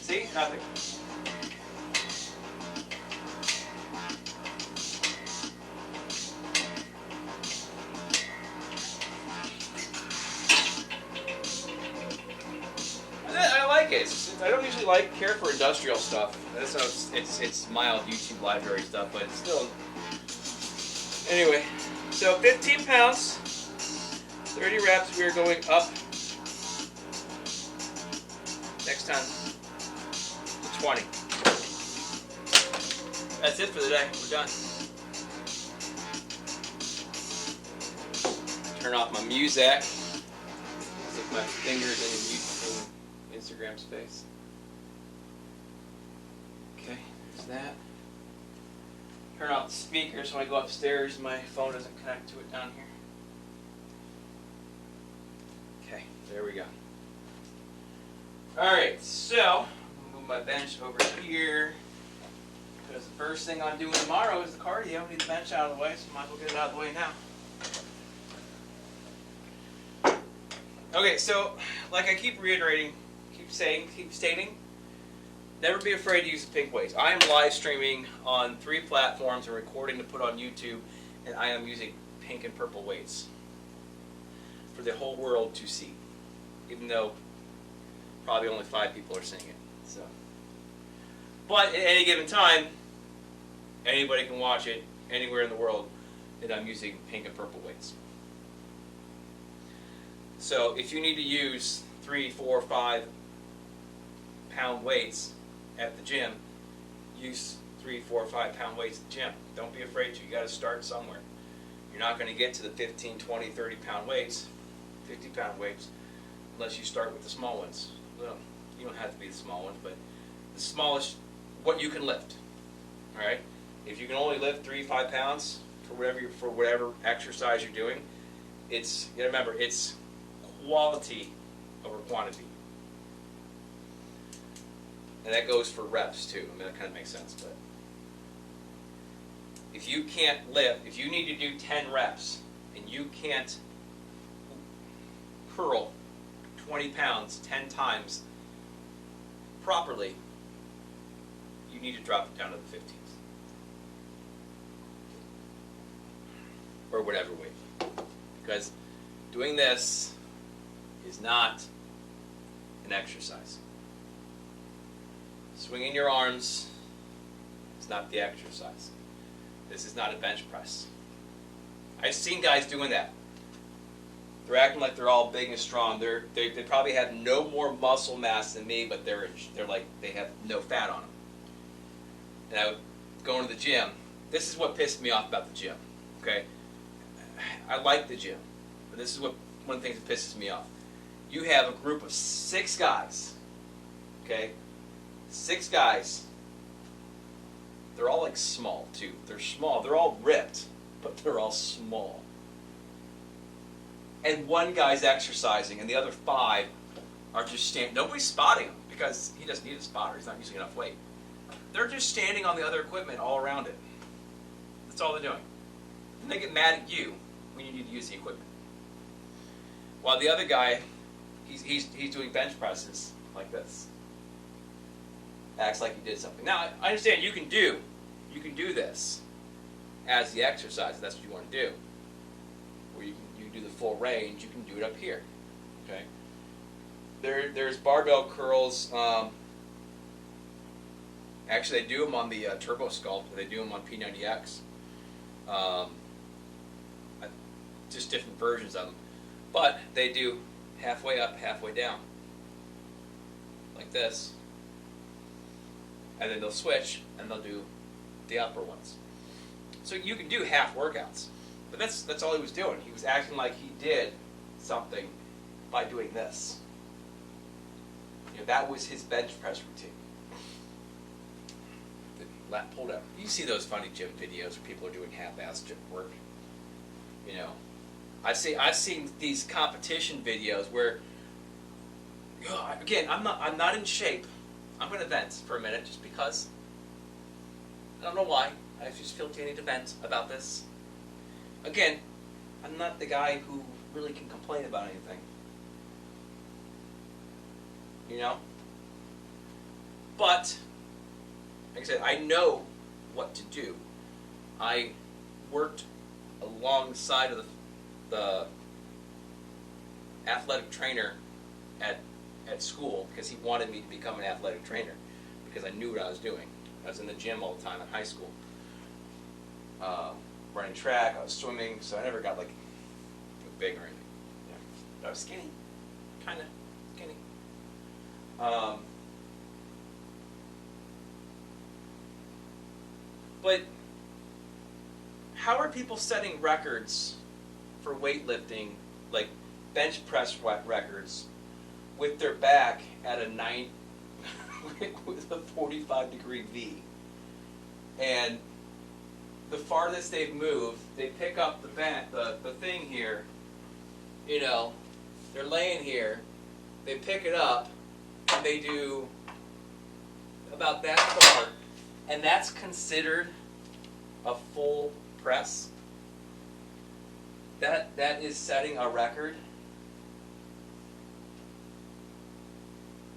See? Nothing. I like it. I don't usually care for industrial stuff. It's mild YouTube library stuff, but it's still. Anyway, so 15 pounds, 30 reps. We are going up. Next time. 20. That's it for the day. We're done. Turn off my music. Stick my fingers in Instagram space. Okay, there's that. Turn off the speaker so when I go upstairs my phone doesn't connect to it down here. Okay, there we go. Alright, so move my bench over here because First thing I'm doing tomorrow is the cardio. Need the bench out of the way, so might as well get it out of the way now. Okay, so like I keep reiterating, keep stating, never be afraid to use the pink weights. I am live streaming on 3 platforms and recording to put on YouTube, and I am using pink and purple weights for the whole world to see, even though probably only 5 people are seeing it. So, but at any given time, anybody can watch it anywhere in the world that I'm using pink and purple weights. So if you need to use 3, 4, 5 pound weights at the gym, use 3, 4, 5 pound weights at the gym. Don't be afraid to. You got to start somewhere. You're not going to get to the 15, 20, 30 pound weights, 50 pound weights, unless you start with the small ones. Well, you don't have to be the small ones, but the smallest, what you can lift. All right. If you can only lift 3, 5 pounds for whatever exercise you're doing, you gotta remember, it's quality over quantity. And that goes for reps too. I mean, that kind of makes sense, but if you can't lift, if you need to do 10 reps and you can't curl 20 pounds 10 times properly, you need to drop it down to the 15s. Or whatever weight. Because doing this is not an exercise. Swinging your arms is not the exercise. This is not a bench press. I've seen guys doing that. They're acting like they're all big and strong. They probably have no more muscle mass than me, but they're like they have no fat on them. And I would go into the gym. This is what pissed me off about the gym. Okay, I like the gym, but this is one of the things that pisses me off. You have a group of 6 guys. Okay, 6 guys. They're all like small too. They're small. They're all ripped, but they're all small. And one guy's exercising, and the other 5 are just standing. Nobody's spotting him because he doesn't need a spotter. He's not using enough weight. They're just standing on the other equipment all around it. That's all they're doing. And they get mad at you when you need to use the equipment. While the other guy, he's doing bench presses like this. Acts like he did something. Now, I understand you can do this as the exercise if that's what you want to do. Or you can do the full range, you can do it up here. Okay. There's barbell curls. Actually, they do them on the Turbo Sculpt. They do them on P90X. Just different versions of them. But they do halfway up, halfway down. Like this. And then they'll switch and they'll do the upper ones. So you can do half workouts. But that's all he was doing. He was acting like he did something by doing this. You know, that was his bench press routine. The lat pull down. You see those funny gym videos where people are doing half-ass gym work. You know, I've seen these competition videos where, again, I'm not in shape. I'm going to vent for a minute just because. I don't know why. I just feel the need to vent about this. Again, I'm not the guy who really can complain about anything. You know? But, like I said, I know what to do. I worked alongside of the athletic trainer at school because he wanted me to become an athletic trainer because I knew what I was doing. I was in the gym all the time in high school. Running track, I was swimming, so I never got like big or anything. Yeah. But I was skinny. Kind of skinny. But how are people setting records for weightlifting, like bench press records, with their back at a 9 with a 45-degree V? And the farthest they've moved, they pick up the thing here, you know, they're laying here, they pick it up, and they do about that far, and that's considered a full press. That is setting a record.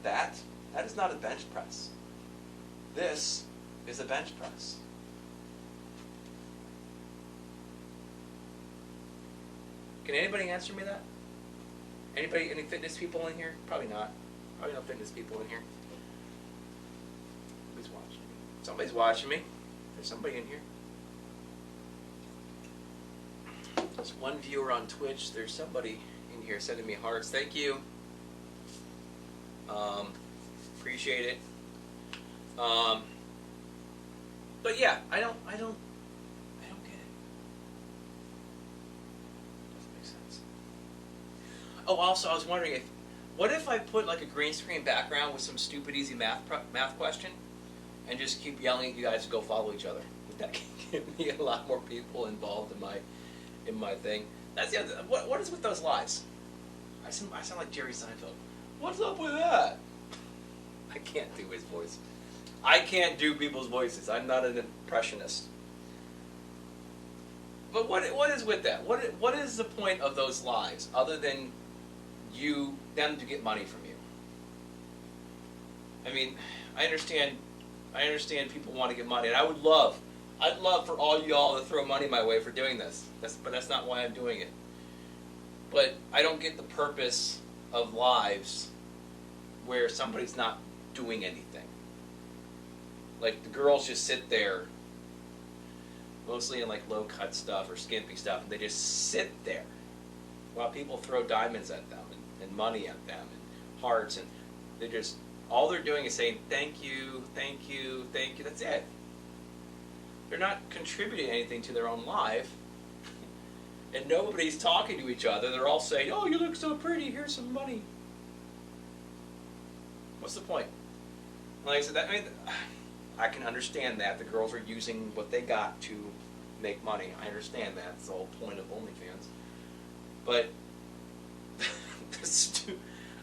That is not a bench press. This is a bench press. Can anybody answer me that? Anybody, any fitness people in here? Probably not. Probably no fitness people in here. Nobody's watching me. Somebody's watching me. There's somebody in here. There's one viewer on Twitch. There's somebody in here sending me hearts. Thank you. Appreciate it. But yeah, I don't get it. Doesn't make sense. Oh, also, I was wondering what if I put like a green screen background with some stupid easy math question, and just keep yelling at you guys to go follow each other? Would that get me a lot more people involved in my thing? That's the other. What is with those lies? I sound like Jerry Seinfeld. What's up with that? I can't do his voice. I can't do people's voices. I'm not an impressionist. But what is with that? What is the point of those lies other than them to get money from you? I mean, I understand people want to get money, and I'd love for all y'all to throw money my way for doing this. But that's not why I'm doing it. But I don't get the purpose of lives where somebody's not doing anything. Like the girls just sit there, mostly in like low cut stuff or skimpy stuff, and they just sit there while people throw diamonds at them and money at them and hearts, and all they're doing is saying thank you, thank you, thank you. That's it. They're not contributing anything to their own life, and nobody's talking to each other. They're all saying, "Oh, you look so pretty. Here's some money." What's the point? Like I said, I can understand that the girls are using what they got to make money. I understand that. It's the whole point of OnlyFans. But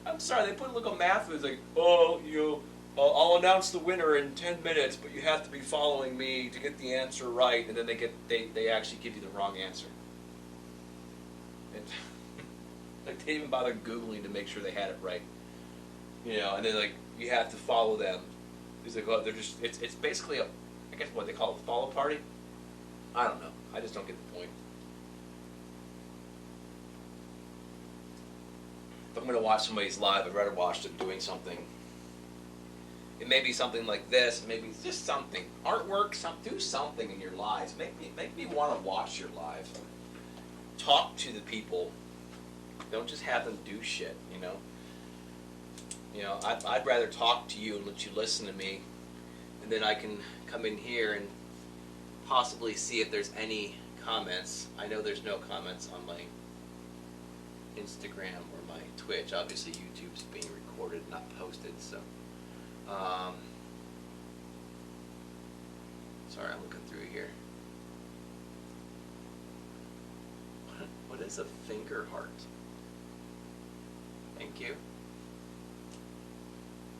I'm sorry, they put a little math. It's like, oh, I'll announce the winner in 10 minutes, but you have to be following me to get the answer right, and then they actually give you the wrong answer. Like they didn't even bother Googling to make sure they had it right. And then like you have to follow them. It's like, oh, it's basically I guess what they call a follow party. I don't know. I just don't get the point. If I'm going to watch somebody's live, I'd rather watch them doing something. It may be something like this. Maybe just something. Artwork. Do something in your lives. Make me want to watch your live. Talk to the people. Don't just have them do shit, I'd rather talk to you and let you listen to me, and then I can come in here and possibly see if there's any comments. I know there's no comments on my Instagram or my Twitch. Obviously, YouTube's being recorded, not posted, so. Sorry, I'm looking through here. What is a finger heart? Thank you.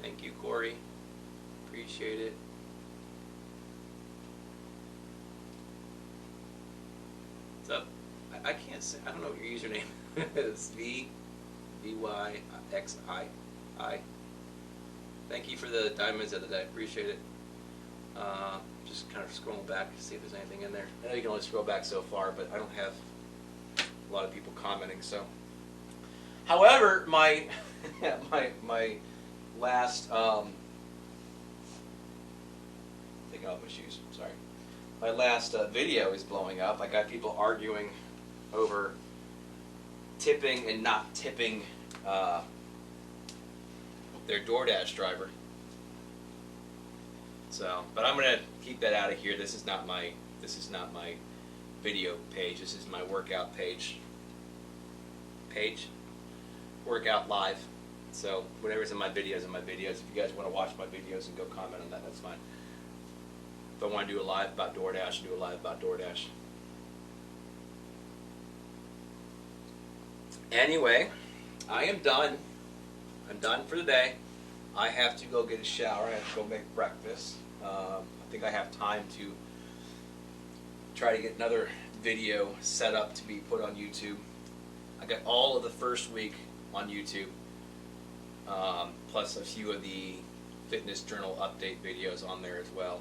Thank you, Corey. Appreciate it. What's up? I can't say. I don't know what your username is. VYXI. Thank you for the diamonds of the day. Appreciate it. Just kind of scrolling back to see if there's anything in there. I know you can only scroll back so far, but I don't have a lot of people commenting. So, however, my last taking off my shoes. Sorry. My last video is blowing up. I got people arguing over tipping and not tipping their DoorDash driver. So, but I'm gonna keep that out of here. This is not my video page. This is my workout page. Workout live. So whatever's in my videos, If you guys want to watch my videos and go comment on that, that's fine. If I want to do a live about DoorDash, do a live about DoorDash. Anyway, I am done. I'm done for the day. I have to go get a shower. I have to go make breakfast. I I think I have time to try to get another video set up to be put on YouTube. I got all of the first week on YouTube, plus a few of the fitness journal update videos on there as well.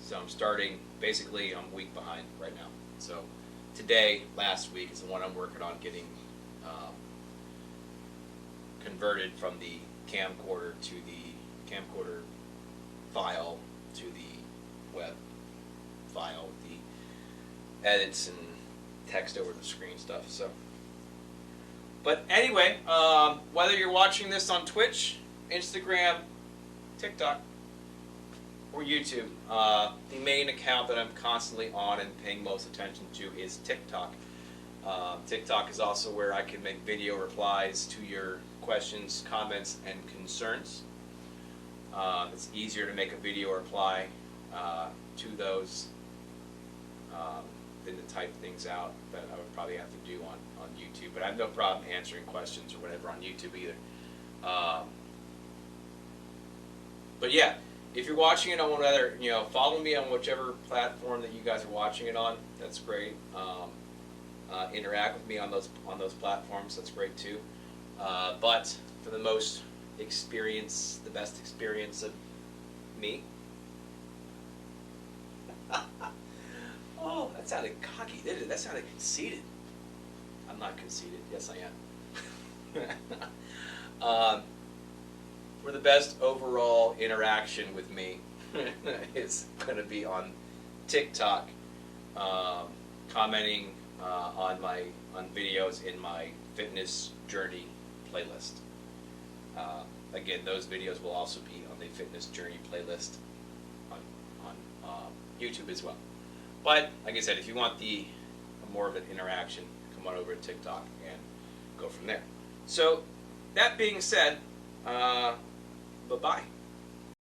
So I'm starting, basically I'm a week behind right now. So today, last week, is the one I'm working on getting converted from the camcorder to the camcorder file to the web file with the edits and text over the screen stuff. So, but anyway, whether you're watching this on Twitch, Instagram, TikTok, or YouTube, the main account that I'm constantly on and paying most attention to is TikTok. TikTok is also where I can make video replies to your questions, comments, and concerns. It's easier to make a video reply to those than to type things out that I would probably have to do on YouTube. But I have no problem answering questions or whatever on YouTube either. But yeah, if you're watching it on one other, follow me on whichever platform that you guys are watching it on. That's great. Interact with me on those platforms. That's great too. But for the most experience, the best experience of me. Oh, that sounded cocky, didn't it? That sounded conceited. I'm not conceited. Yes, I am. For the best overall interaction with me is going to be on TikTok, commenting on videos in my fitness journey playlist. Again, those videos will also be on the fitness journey playlist on YouTube as well. But like I said, if you want more of an interaction, come on over to TikTok and go from there. So that being said, bye-bye.